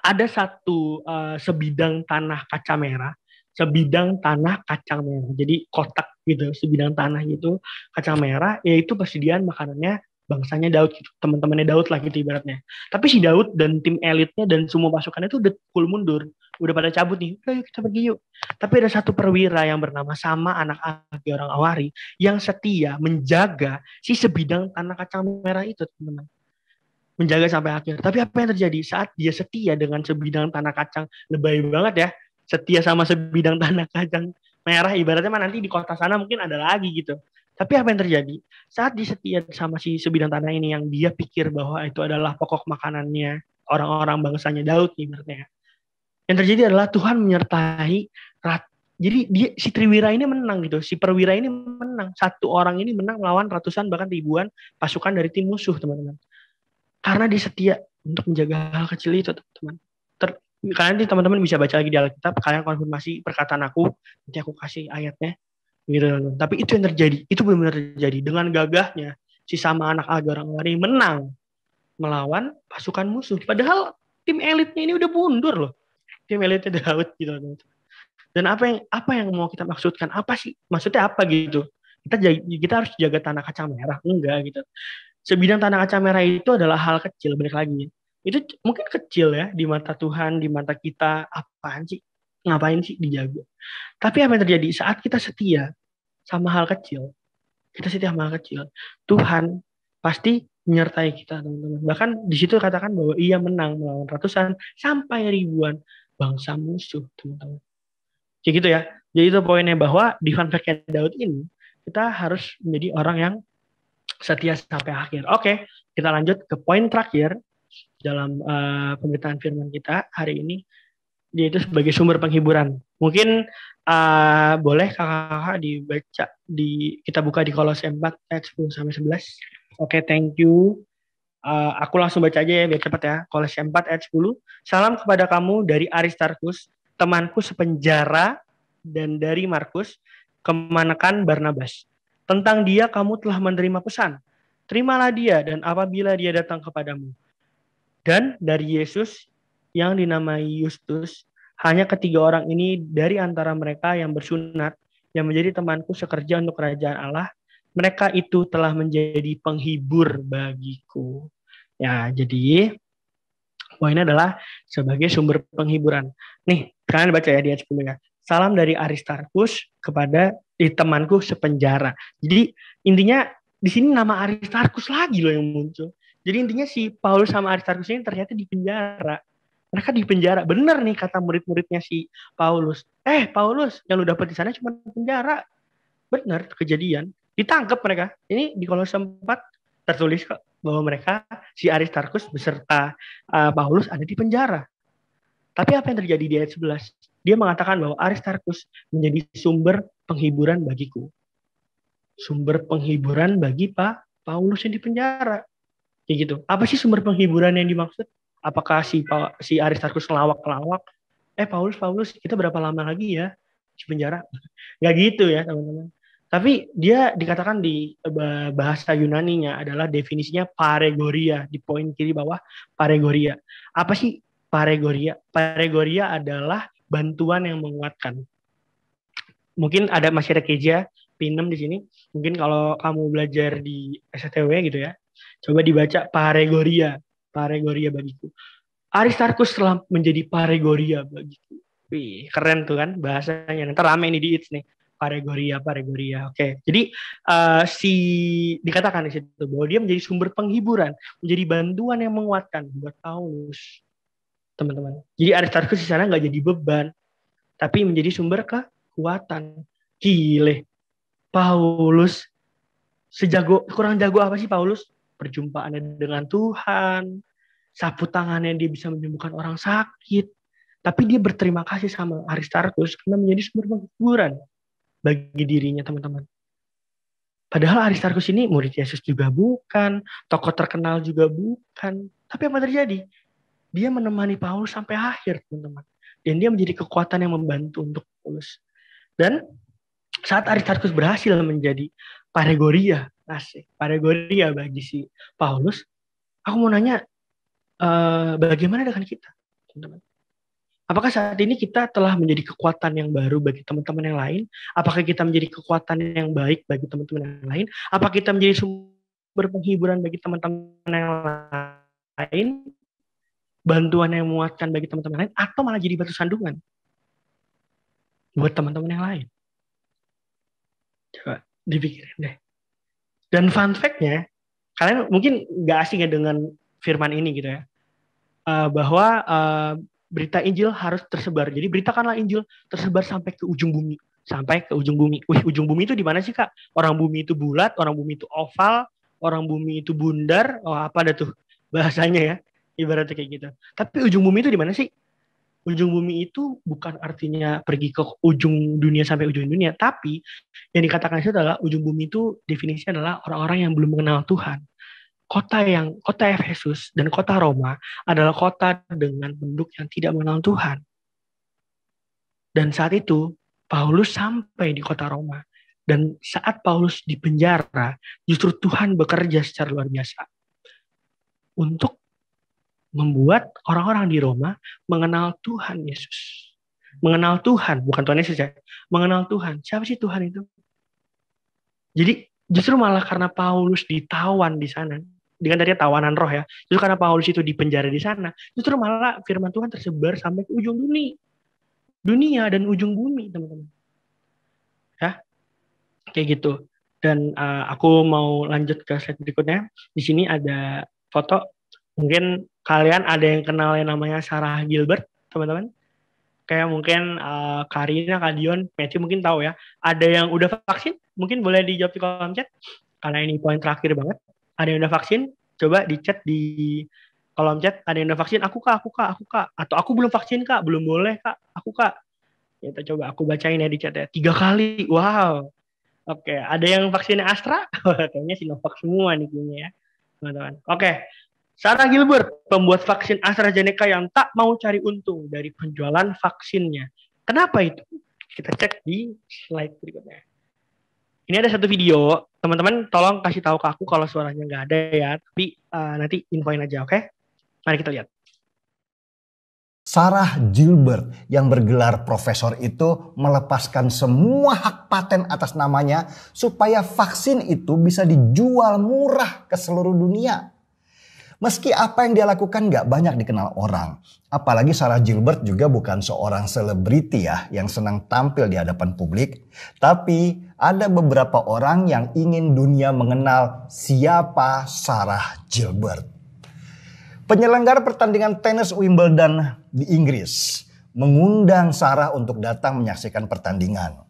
Speaker 2: ada satu sebidang tanah kaca merah, sebidang tanah kacang merah. Jadi kotak gitu, sebidang tanah gitu, kacang merah, yaitu persediaan makanannya bangsanya Daud, gitu. Teman-temannya Daud lah gitu ibaratnya. Tapi si Daud dan tim elitnya dan semua pasukannya itu udah pukul mundur, udah pada cabut nih, udah yuk kita pergi yuk. Tapi ada satu perwira yang bernama Sama anak Agi orang Awari yang setia menjaga si sebidang tanah kacang merah itu, teman-teman. Menjaga sampai akhir. Tapi apa yang terjadi saat dia setia dengan sebidang tanah kacang, lebay banget ya, setia sama sebidang tanah kacang merah, ibaratnya mah nanti di kota sana mungkin ada lagi gitu. Tapi apa yang terjadi saat dia setia sama si sebidang tanah ini yang dia pikir bahwa itu adalah pokok makanannya orang-orang bangsanya Daud ibaratnya. Yang terjadi adalah Tuhan menyertai jadi dia, si Triwira ini menang gitu, si perwira ini menang, satu orang ini menang melawan ratusan bahkan ribuan pasukan dari tim musuh, teman-teman. Karena dia setia untuk menjaga hal kecil itu, teman-teman. Kalian nanti teman-teman bisa baca lagi di Alkitab, kalian konfirmasi perkataan aku, nanti aku kasih ayatnya, gitu. Tapi itu yang terjadi, itu benar-benar terjadi. Dengan gagahnya, si Sama anak Agi orang Awari menang melawan pasukan musuh. Padahal tim elitnya ini udah mundur loh, tim elitnya Daud gitu. Dan apa yang mau kita maksudkan? Apa sih? Maksudnya apa gitu? Kita harus jaga tanah kacang merah? Enggak gitu. Sebidang tanah kaca merah itu adalah hal kecil, balik lagi. Itu mungkin kecil ya di mata Tuhan, di mata kita, apaan sih? Ngapain sih dijaga? Tapi apa yang terjadi saat kita setia sama hal kecil, kita setia sama hal kecil, Tuhan pasti menyertai kita, teman-teman. Bahkan di situ katakan bahwa ia menang melawan ratusan sampai ribuan bangsa musuh, teman-teman. Kayak gitu ya. Jadi itu poinnya bahwa di fun fact Daud ini, kita harus menjadi orang yang setia sampai akhir. Oke, kita lanjut ke poin terakhir dalam pemberitaan firman kita hari ini, yaitu sebagai sumber penghiburan. Mungkin boleh kakak-kakak dibaca, kita buka di Kolose 4 ayat 10 sampai 11. Oke, thank you. Aku langsung baca aja ya biar cepat ya. Kolose 4 ayat 10. Salam kepada kamu dari Aristarkus, temanku sepenjara, dan dari Markus, kemanakan Barnabas. Tentang dia kamu telah menerima pesan. Terimalah dia dan apabila dia datang kepadamu. Dan dari Yesus yang dinamai Yustus, hanya ketiga orang ini dari antara mereka yang bersunat, yang menjadi temanku sekerja untuk kerajaan Allah, mereka itu telah menjadi penghibur bagiku. Ya, jadi poinnya adalah sebagai sumber penghiburan. Nih, kalian baca ya di ayat 10 ya. Salam dari Aristarkus kepada temanku sepenjara. Jadi intinya di sini nama Aristarkus lagi loh yang muncul. Jadi intinya si Paulus sama Aristarkus ini ternyata di penjara. Mereka di penjara. Bener nih kata murid-muridnya si Paulus. Paulus yang lu dapet di sana cuma penjara. Bener kejadian. Ditangkap mereka. Ini di Kolose 4 tertulis kok bahwa mereka si Aristarkus beserta Paulus ada di penjara. Tapi apa yang terjadi di ayat 11? Dia mengatakan bahwa Aristarkus menjadi sumber penghiburan bagiku. Sumber penghiburan bagi Pak Paulus yang di penjara. Kayak gitu. Apa sih sumber penghiburan yang dimaksud? Apakah si Aristarkus ngelawak-ngelawak? Paulus, kita berapa lama lagi ya di penjara? Nggak gitu ya, teman-teman. Tapi dia dikatakan di bahasa Yunaninya adalah definisinya paregoria. Di poin kiri bawah, paregoria. Apa sih paregoria? Paregoria adalah bantuan yang menguatkan. Mungkin masih ada Keja, P6 di sini. Mungkin kalau kamu belajar di STW gitu ya, coba dibaca paregoria bagiku. Aristarkus telah menjadi paregoria bagiku. Wih, keren tuh kan bahasanya. Nanti rame nih di ITS nih. Paregoria. Oke. Jadi dikatakan di situ bahwa dia menjadi sumber penghiburan, menjadi bantuan yang menguatkan buat Paulus. Teman-teman. Jadi Aristarkus di sana nggak jadi beban, tapi menjadi sumber kekuatan. Gile. Paulus kurang jago apa sih Paulus? Perjumpaannya dengan Tuhan, sapu tangannya dia bisa menyembuhkan orang sakit. Tapi dia berterima kasih sama Aristarkus karena menjadi sumber penghiburan bagi dirinya, teman-teman. Padahal Aristarkus ini murid Yesus juga bukan, tokoh terkenal juga bukan. Tapi apa terjadi? Dia menemani Paulus sampai akhir, teman-teman. Dan dia menjadi kekuatan yang membantu untuk Paulus. Dan saat Aristarkus berhasil menjadi paregoria, paregoria bagi si Paulus, aku mau nanya, bagaimana dengan kita, teman-teman? Apakah saat ini kita telah menjadi kekuatan yang baru bagi teman-teman yang lain? Apakah kita menjadi kekuatan yang baik bagi teman-teman yang lain? Apakah kita menjadi sumber penghiburan bagi teman-teman yang lain? Bantuan yang menguatkan bagi teman-teman lain? Atau malah jadi batu sandungan buat teman-teman yang lain? Coba dipikirin deh. Dan fun fact-nya, kalian mungkin nggak asing ya dengan firman ini gitu ya, bahwa berita Injil harus tersebar. Jadi beritakanlah Injil tersebar sampai ke ujung bumi. Sampai ke ujung bumi. Wih, ujung bumi itu di mana sih, Kak? Orang bumi itu bulat, orang bumi itu oval, orang bumi itu bundar. Oh, apa dah tuh bahasanya ya? Ibaratnya kayak gitu. Tapi ujung bumi itu di mana sih? Ujung bumi itu bukan artinya pergi ke ujung dunia sampai ujung dunia. Tapi yang dikatakan itu adalah ujung bumi itu definisinya adalah orang-orang yang belum mengenal Tuhan. Kota Efesus dan kota Roma adalah kota dengan penduduk yang tidak mengenal Tuhan. Dan saat itu Paulus sampai di kota Roma. Dan saat Paulus di penjara, justru Tuhan bekerja secara luar biasa untuk membuat orang-orang di Roma mengenal Tuhan Yesus. Mengenal Tuhan, bukan Tuhan Yesus ya. Mengenal Tuhan. Siapa sih Tuhan itu? Jadi justru malah karena Paulus ditawan di sana, dengan tadi tawanan roh ya, justru karena Paulus itu dipenjara di sana, justru malah firman Tuhan tersebar sampai ke ujung dunia dan ujung bumi, teman-teman. Ya, kayak gitu. Dan aku mau lanjut ke slide berikutnya. Di sini ada foto. Mungkin kalian ada yang kenal yang namanya Sarah Gilbert, teman-teman. Kayak mungkin Karina, Kak Dion, Matthew mungkin tahu ya. Ada yang udah vaksin? Mungkin boleh dijawab di kolom chat. Karena ini poin terakhir banget. Ada yang udah vaksin? Coba di chat di kolom chat. Ada yang udah vaksin? Aku kak. Atau aku belum vaksin kak? Belum boleh kak? Aku kak. Kita coba aku bacain ya di chat ya. 3 kali. Wow. Oke. Ada yang vaksinnya Astra? Kayaknya Sinovac semua nih kayaknya ya, teman-teman. Oke. Sarah Gilbert, pembuat vaksin AstraZeneca yang tak mau cari untung dari penjualan vaksinnya. Kenapa itu? Kita cek di slide berikutnya. Ini ada satu video, teman-teman tolong kasih tahu ke aku kalau suaranya nggak ada ya, tapi nanti infoin aja, oke? Mari kita lihat.
Speaker 13: Sarah Gilbert yang bergelar profesor itu melepaskan semua hak paten atas namanya supaya vaksin itu bisa dijual murah ke seluruh dunia. Meski apa yang dia lakukan gak banyak dikenal orang. Apalagi Sarah Gilbert juga bukan seorang selebriti ya yang senang tampil di hadapan publik. Tapi ada beberapa orang yang ingin dunia mengenal siapa Sarah Gilbert. Penyelenggara pertandingan tenis Wimbledon di Inggris mengundang Sarah untuk datang menyaksikan pertandingan.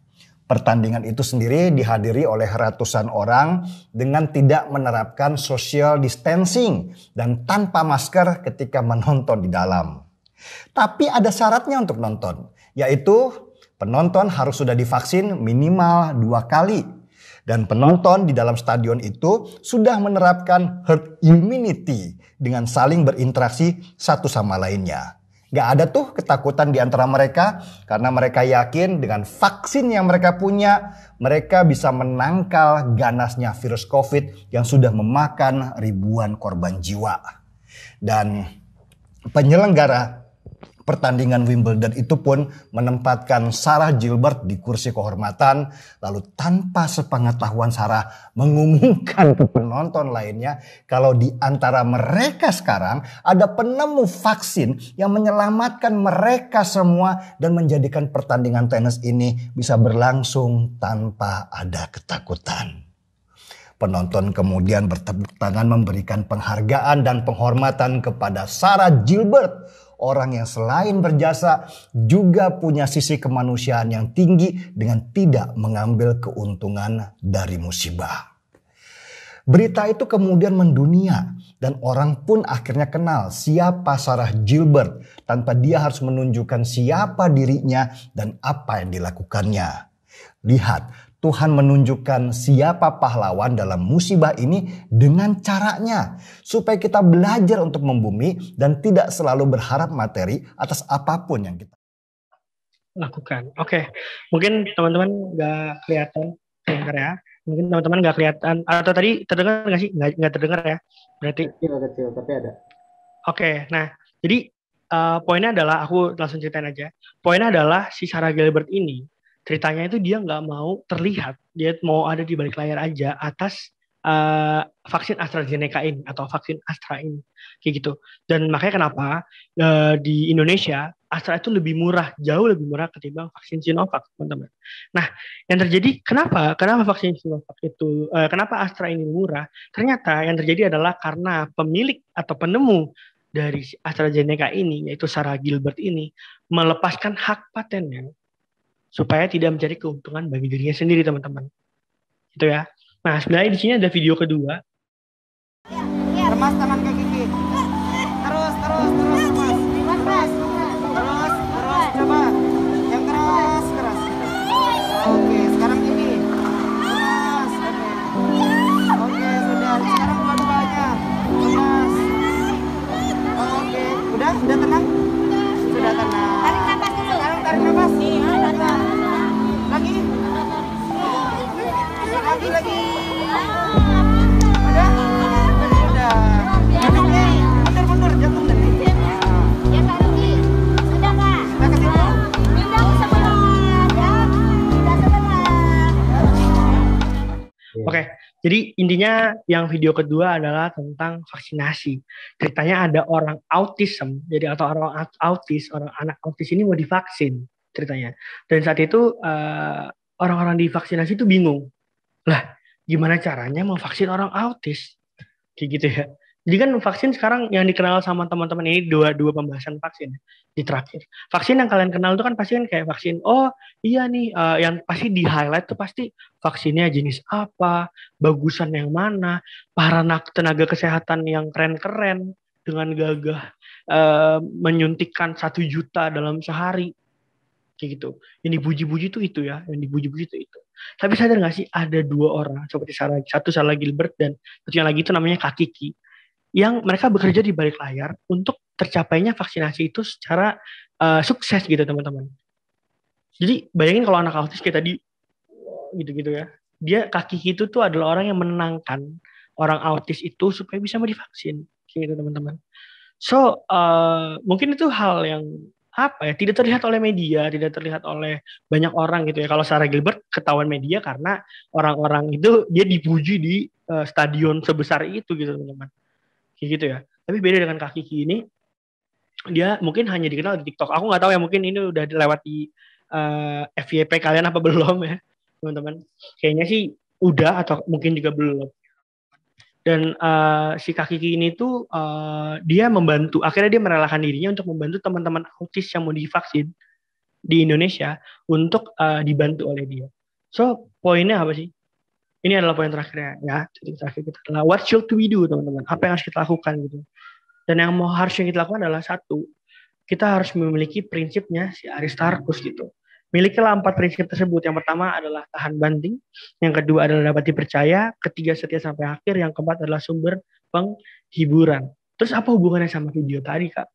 Speaker 13: Pertandingan itu sendiri dihadiri oleh ratusan orang dengan tidak menerapkan social distancing dan tanpa masker ketika menonton di dalam. Tapi ada syaratnya untuk nonton, yaitu penonton harus sudah divaksin minimal 2 kali. Dan penonton di dalam stadion itu sudah menerapkan herd immunity dengan saling berinteraksi satu sama lainnya. Gak ada tuh ketakutan di antara mereka karena mereka yakin dengan vaksin yang mereka punya, mereka bisa menangkal ganasnya virus COVID yang sudah memakan ribuan korban jiwa. Dan penyelenggara pertandingan Wimbledon itu pun menempatkan Sarah Gilbert di kursi kehormatan, lalu tanpa sepengetahuan Sarah mengumumkan ke penonton lainnya kalau di antara mereka sekarang ada penemu vaksin yang menyelamatkan mereka semua dan menjadikan pertandingan tenis ini bisa berlangsung tanpa ada ketakutan. Penonton kemudian bertepuk tangan memberikan penghargaan dan penghormatan kepada Sarah Gilbert, orang yang selain berjasa juga punya sisi kemanusiaan yang tinggi dengan tidak mengambil keuntungan dari musibah. Berita itu kemudian mendunia dan orang pun akhirnya kenal siapa Sarah Gilbert tanpa dia harus menunjukkan siapa dirinya dan apa yang dilakukannya. Lihat, Tuhan menunjukkan siapa pahlawan dalam musibah ini dengan caranya. Supaya kita belajar untuk membumi dan tidak selalu berharap materi atas apapun yang kita.
Speaker 2: lakukan. Oke, mungkin teman-teman nggak kelihatan, sebentar ya. Mungkin teman-teman nggak kelihatan, atau tadi terdengar nggak sih? Nggak terdengar ya? Berarti.
Speaker 3: Kecil, tapi ada.
Speaker 2: Oke, nah, jadi poinnya adalah, aku langsung ceritain aja. Poinnya adalah si Sarah Gilbert ini, ceritanya itu dia nggak mau terlihat, dia mau ada di balik layar aja atas vaksin AstraZeneca ini atau vaksin Astra ini, kayak gitu. Dan makanya kenapa di Indonesia Astra itu lebih murah, jauh lebih murah ketimbang vaksin Sinovac, teman-teman. Nah, yang terjadi kenapa vaksin Sinovac itu, kenapa Astra ini murah? Ternyata yang terjadi adalah karena pemilik atau penemu dari AstraZeneca ini, yaitu Sarah Gilbert ini, melepaskan hak patennya supaya tidak mencari keuntungan bagi dirinya sendiri, teman-teman. Itu ya. Nah, sebenarnya di sini ada video kedua.
Speaker 14: Remas tangan ke kiki. Terus, remas. Terus, coba. Yang keras. Oke, sekarang kiki. Remas. Oke, sudah. Sekarang dua-duanya. Remas. Oke, udah tenang? Sudah tenang. Tarik nafas dulu. Sekarang tarik nafas. Lagi. Udah. Mundur, jatuh tadi. Ya Pak Ruki. Sudah Kak. Kita ke situ. Pindah sebelah. Ya. Pindah sebelah.
Speaker 2: Oke, jadi intinya yang video kedua adalah tentang vaksinasi. Ceritanya ada orang autism, jadi atau orang anak autis ini mau divaksin ceritanya. Dan saat itu orang-orang divaksinasi itu bingung. Lah, gimana caranya mau vaksin orang autis? Kayak gitu ya. Jadi kan vaksin sekarang yang dikenal sama teman-teman ini dua pembahasan vaksin di terakhir. Vaksin yang kalian kenal itu kan pasti kan kayak vaksin, oh iya nih, yang pasti di highlight tuh pasti vaksinnya jenis apa, bagusan yang mana, para tenaga kesehatan yang keren-keren dengan gagah menyuntikkan 1 juta dalam sehari. Kayak gitu. Yang dipuji-puji itu ya, yang dipuji-puji itu. Tapi sadar nggak sih ada 2 orang seperti satu Sarah Gilbert dan satu yang lagi itu namanya Kak Kiki, yang mereka bekerja di balik layar untuk tercapainya vaksinasi itu secara sukses gitu teman-teman. Jadi bayangin kalau anak autis kayak tadi gitu-gitu ya, dia Kak Kiki itu tuh adalah orang yang menenangkan orang autis itu supaya bisa mau divaksin gitu teman-teman. So mungkin itu hal yang tidak terlihat oleh media, tidak terlihat oleh banyak orang gitu ya. Kalau Sarah Gilbert ketahuan media karena orang-orang itu dia dipuji di stadion sebesar itu gitu teman-teman. Kayak gitu ya. Tapi beda dengan Kak Kiki ini, dia mungkin hanya dikenal di TikTok. Aku nggak tahu ya, mungkin ini udah lewat di FYP kalian apa belum ya teman-teman. Kayaknya sih udah atau mungkin juga belum. Dan si Kak Kiki ini tuh dia membantu, akhirnya dia merelakan dirinya untuk membantu teman-teman autis yang mau divaksin di Indonesia untuk dibantu oleh dia. So poinnya apa sih? Ini adalah poin terakhirnya ya. Jadi terakhir kita adalah what should we do teman-teman? Apa yang harus kita lakukan gitu? Dan yang harusnya kita lakukan adalah satu, kita harus memiliki prinsipnya si Aristarchus gitu. Milikilah 4 prinsip tersebut. Yang pertama adalah tahan banting. Yang kedua adalah dapat dipercaya. Ketiga setia sampai akhir. Yang keempat adalah sumber penghiburan. Terus apa hubungannya sama video tadi, Kak?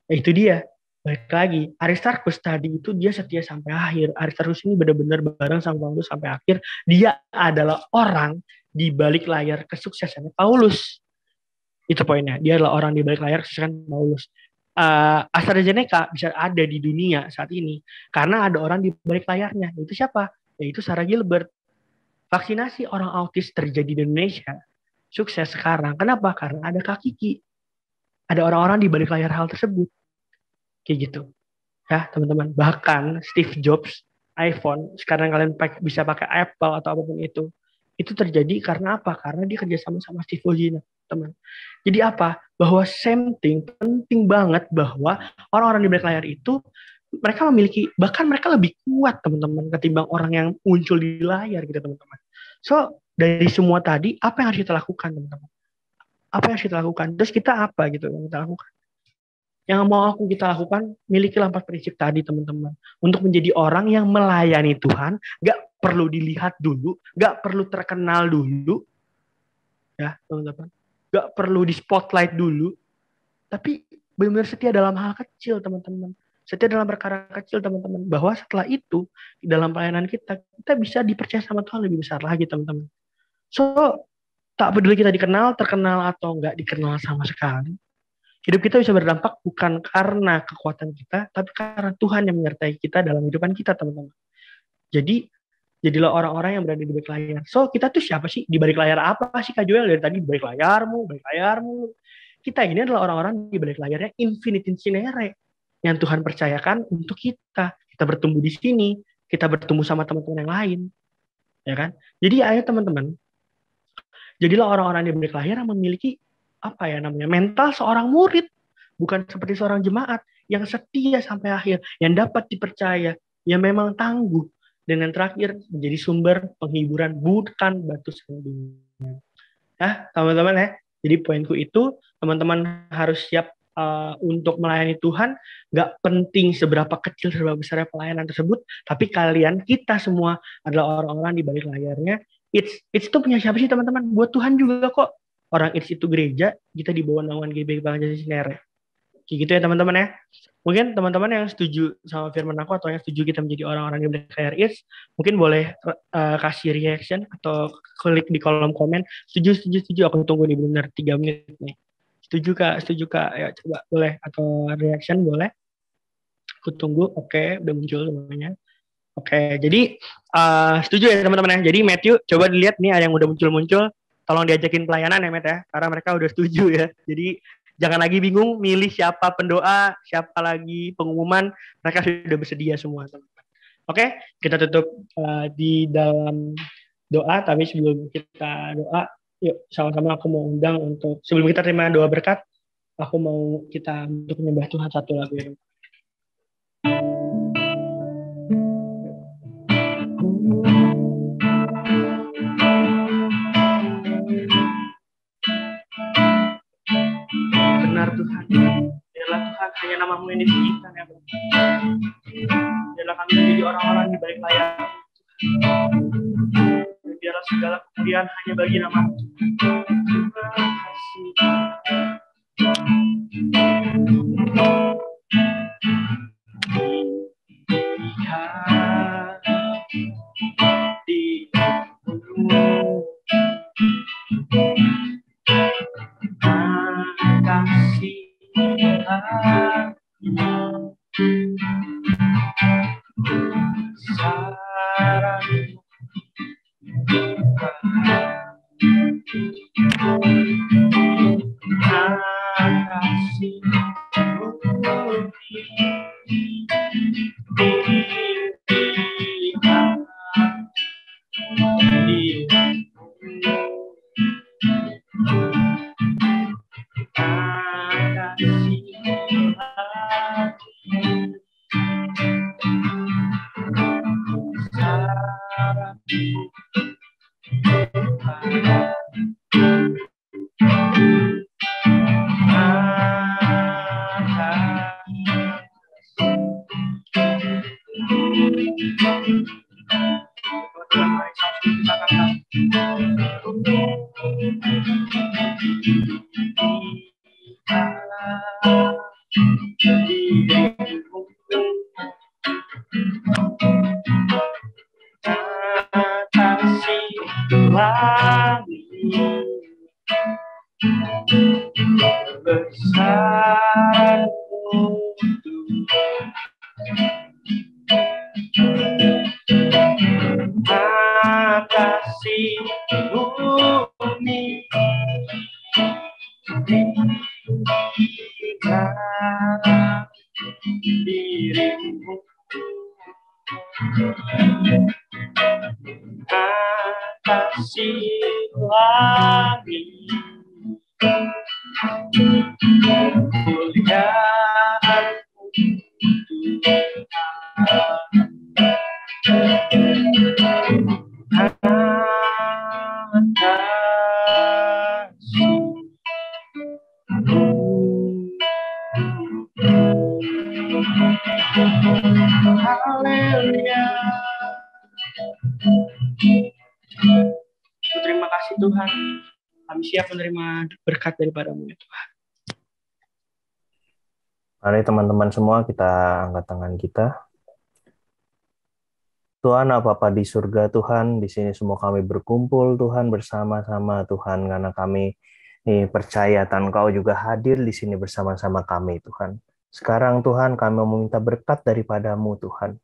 Speaker 2: Ya itu dia. Baik lagi, Aristarchus tadi itu dia setia sampai akhir. Aristarchus ini benar-benar bareng sama Paulus sampai akhir. Dia adalah orang di balik layar kesuksesan Paulus. Itu poinnya. Dia adalah orang di balik layar kesuksesan Paulus. AstraZeneca bisa ada di dunia saat ini karena ada orang di balik layarnya. Itu siapa? Yaitu Sarah Gilbert. Vaksinasi orang autis terjadi di Indonesia sukses sekarang. Kenapa? Karena ada Kak Kiki. Ada orang-orang di balik layar hal tersebut. Kayak gitu. Ya, teman-teman. Bahkan Steve Jobs, iPhone, sekarang kalian bisa pakai Apple atau apapun itu terjadi karena apa? Karena dia kerjasama sama Steve Wozniak, teman. Jadi apa? Bahwa same thing, penting banget bahwa orang-orang di balik layar itu mereka memiliki, bahkan mereka lebih kuat teman-teman ketimbang orang yang muncul di layar gitu teman-teman. So dari semua tadi apa yang harus kita lakukan teman-teman? Apa yang harus kita lakukan? Terus kita apa gitu yang kita lakukan? Yang mau kita lakukan, milikilah 4 prinsip tadi teman-teman. Untuk menjadi orang yang melayani Tuhan, gak perlu dilihat dulu, gak perlu terkenal dulu, ya teman-teman. Gak perlu di spotlight dulu, tapi benar-benar setia dalam hal kecil teman-teman. Setia dalam perkara kecil, teman-teman. Bahwa setelah itu, di dalam pelayanan kita bisa dipercaya sama Tuhan lebih besar lagi, teman-teman. So, tak peduli kita dikenal, terkenal, atau nggak dikenal sama sekali. Hidup kita bisa berdampak bukan karena kekuatan kita, tapi karena Tuhan yang menyertai kita dalam kehidupan kita, teman-teman. Jadi, jadilah orang-orang yang berada di balik layar. So, kita tuh siapa sih? Di balik layar apa sih, Kak Joel? Dari tadi, di balik layarmu. Kita ini adalah orang-orang di balik layarnya Infinity Cinere yang Tuhan percayakan untuk kita. Kita bertumbuh di sini, kita bertumbuh sama teman-teman yang lain. Ya kan? Jadi, ayo teman-teman, jadilah orang-orang di balik layar yang memiliki mental seorang murid, bukan seperti seorang jemaat yang setia sampai akhir, yang dapat dipercaya, yang memang tangguh, dengan terakhir menjadi sumber penghiburan, bukan batu sandungan. Teman-teman ya. Jadi poinku itu, teman-teman harus siap untuk melayani Tuhan. Gak penting seberapa kecil, seberapa besar pelayanan tersebut, tapi kita semua adalah orang-orang di balik layarnya. It's itu punya siapa sih, teman-teman? Buat Tuhan juga kok. Orang It's itu gereja, kita di bawah naungan GBI Evangelis Cinere. Kayak gitu ya teman-teman ya. Mungkin teman-teman yang setuju sama firman aku atau yang setuju kita menjadi orang-orang di balik layar It's, mungkin boleh kasih reaction atau klik di kolom komen. Setuju. Aku tunggu nih benar 3 menit nih. Setuju kak. Ya coba boleh, atau reaction boleh. Aku tunggu. Oke, udah muncul semuanya. Oke, jadi setuju ya teman-teman ya. Jadi Matthew, coba dilihat nih ada yang udah muncul. Tolong diajakin pelayanan ya, Matt ya, karena mereka udah setuju ya. Jadi jangan lagi bingung milih siapa pendoa, siapa lagi pengumuman, mereka sudah bersedia semua, teman-teman. Oke, kita tutup di dalam doa, tapi sebelum kita doa, yuk sama-sama aku mau undang untuk, sebelum kita terima doa berkat, aku mau kita untuk menyembah Tuhan satu lagu ya. Benar Tuhan, biarlah Tuhan hanya nama-Mu yang ditinggikan ya Tuhan. Biarlah kami menjadi orang-orang di balik layar. Biarlah segala kemuliaan hanya bagi nama-Mu. Terima kasih. Di Terima kasih Tuhan, kami siap menerima berkat daripada-Mu ya Tuhan.
Speaker 11: Mari teman-teman semua kita angkat tangan kita. Tuhan, apa-apa di surga Tuhan, di sini semua kami berkumpul Tuhan bersama-sama Tuhan, karena kami percaya Tuhan Engkau juga hadir di sini bersama-sama kami Tuhan. Sekarang Tuhan kami meminta berkat daripadamu Tuhan.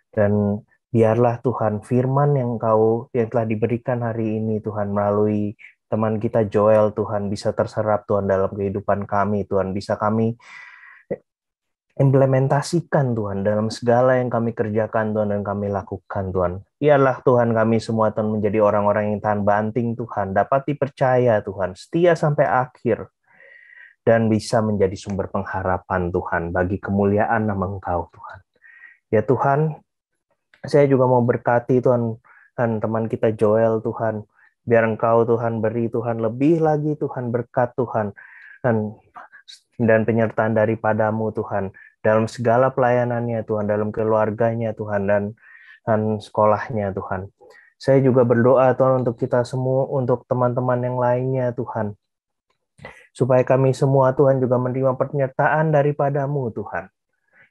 Speaker 11: Dan biarlah Tuhan firman yang telah diberikan hari ini Tuhan melalui teman kita Joel Tuhan bisa terserap Tuhan dalam kehidupan kami Tuhan, bisa kami implementasikan Tuhan dalam segala yang kami kerjakan Tuhan dan kami lakukan Tuhan. Biarlah Tuhan kami semua Tuhan menjadi orang-orang yang tahan banting Tuhan, dapat dipercaya Tuhan, setia sampai akhir, dan bisa menjadi sumber pengharapan Tuhan bagi kemuliaan nama Engkau Tuhan. Ya Tuhan, saya juga mau berkati Tuhan dan teman kita Joel Tuhan, biar Engkau Tuhan beri Tuhan lebih lagi Tuhan berkat Tuhan dan penyertaan daripadamu Tuhan dalam segala pelayanannya Tuhan, dalam keluarganya Tuhan dan sekolahnya Tuhan. Saya juga berdoa Tuhan untuk kita semua, untuk teman-teman yang lainnya Tuhan, supaya kami semua Tuhan juga menerima penyertaan daripadamu Tuhan.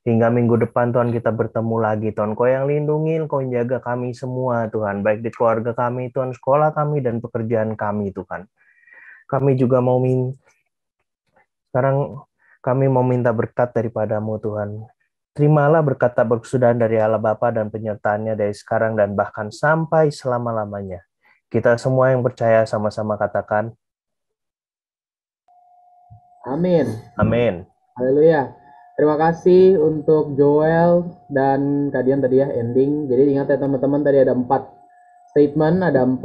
Speaker 11: Hingga minggu depan Tuhan kita bertemu lagi Tuhan. Kau yang lindungi, Kau yang jaga kami semua Tuhan, baik di keluarga kami Tuhan, sekolah kami dan pekerjaan kami Tuhan. Kami juga mau sekarang kami mau minta berkat daripadamu Tuhan. Terimalah berkat tak berkesudahan dari Allah Bapa dan penyertaannya dari sekarang dan bahkan sampai selama-lamanya. Kita semua yang percaya sama-sama katakan
Speaker 3: Amin.
Speaker 11: Amin.
Speaker 3: Haleluya. Terima kasih untuk Joel dan Kadian tadi ya ending. Jadi ingat ya teman-teman, tadi ada 4 statement, ada 4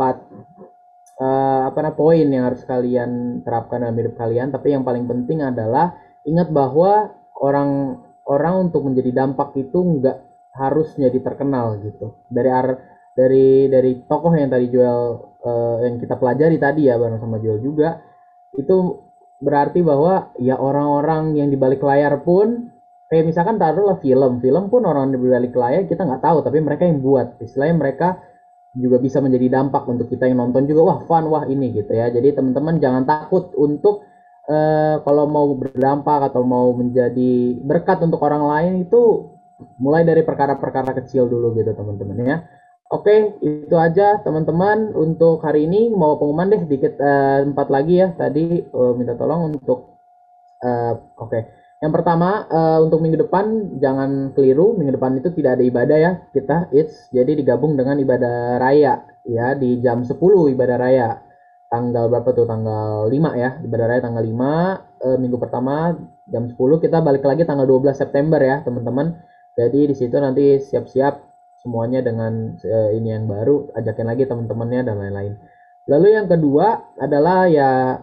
Speaker 3: poin yang harus kalian terapkan dalam hidup kalian. Tapi yang paling penting adalah ingat bahwa orang untuk menjadi dampak itu nggak harus jadi terkenal gitu. Dari tokoh yang tadi Joel yang kita pelajari tadi ya bareng sama Joel juga, itu berarti bahwa ya orang-orang yang di balik layar pun, kayak misalkan taruhlah film pun orang di balik layar kita nggak tahu, tapi mereka yang buat, istilahnya mereka juga bisa menjadi dampak untuk kita yang nonton juga, wah fun, wah ini gitu ya. Jadi teman-teman jangan takut untuk kalau mau berdampak atau mau menjadi berkat untuk orang lain, itu mulai dari perkara-perkara kecil dulu gitu teman-teman ya. Oke, itu aja teman-teman untuk hari ini. Mau pengumuman deh dikit 4 lagi ya. Tadi minta tolong untuk oke. Yang pertama untuk minggu depan jangan keliru, minggu depan itu tidak ada ibadah ya. Jadi digabung dengan ibadah raya ya di jam 10 ibadah raya. Tanggal berapa tuh? Tanggal 5 ya. Ibadah raya tanggal 5 minggu pertama jam 10, kita balik lagi tanggal 12 September ya, teman-teman. Jadi di situ nanti siap-siap semuanya dengan ini yang baru, ajakin lagi teman-temannya dan lain-lain. Lalu yang kedua adalah ya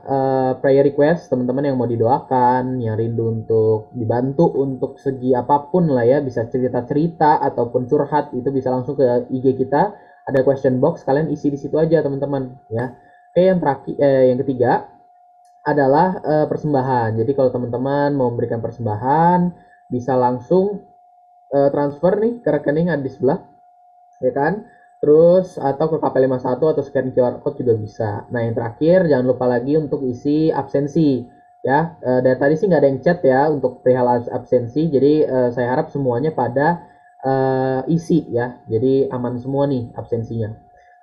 Speaker 3: prayer request, teman-teman yang mau didoakan, yang rindu untuk dibantu untuk segi apapun lah ya, bisa cerita-cerita ataupun curhat, itu bisa langsung ke IG kita, ada question box, kalian isi di situ aja teman-teman ya. Oke, yang terakhir yang ketiga adalah persembahan. Jadi kalau teman-teman mau memberikan persembahan, bisa langsung transfer nih ke rekening ada di sebelah ya kan, terus atau ke KP51 atau scan QR code juga bisa. Nah yang terakhir jangan lupa lagi untuk isi absensi ya. Dari tadi sih nggak ada yang chat ya untuk perihal absensi, jadi saya harap semuanya pada isi ya, jadi aman semua nih absensinya.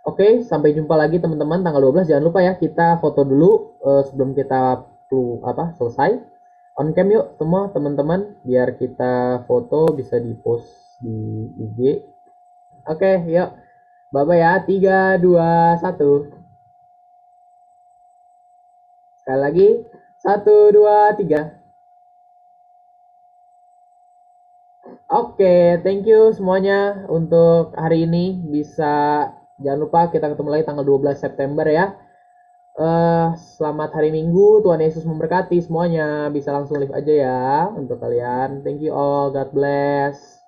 Speaker 3: Oke, sampai jumpa lagi teman-teman tanggal 12. Jangan lupa ya kita foto dulu sebelum kita selesai. On cam yuk semua teman-teman, biar kita foto bisa di post di IG. Oke, yuk. Bye-bye ya. 3, 2, 1. Sekali lagi. 1, 2, 3. Oke, thank you semuanya untuk hari ini. Jangan lupa kita ketemu lagi tanggal 12 September ya. Selamat hari Minggu, Tuhan Yesus memberkati semuanya. Bisa langsung live aja ya untuk kalian. Thank you all, God bless.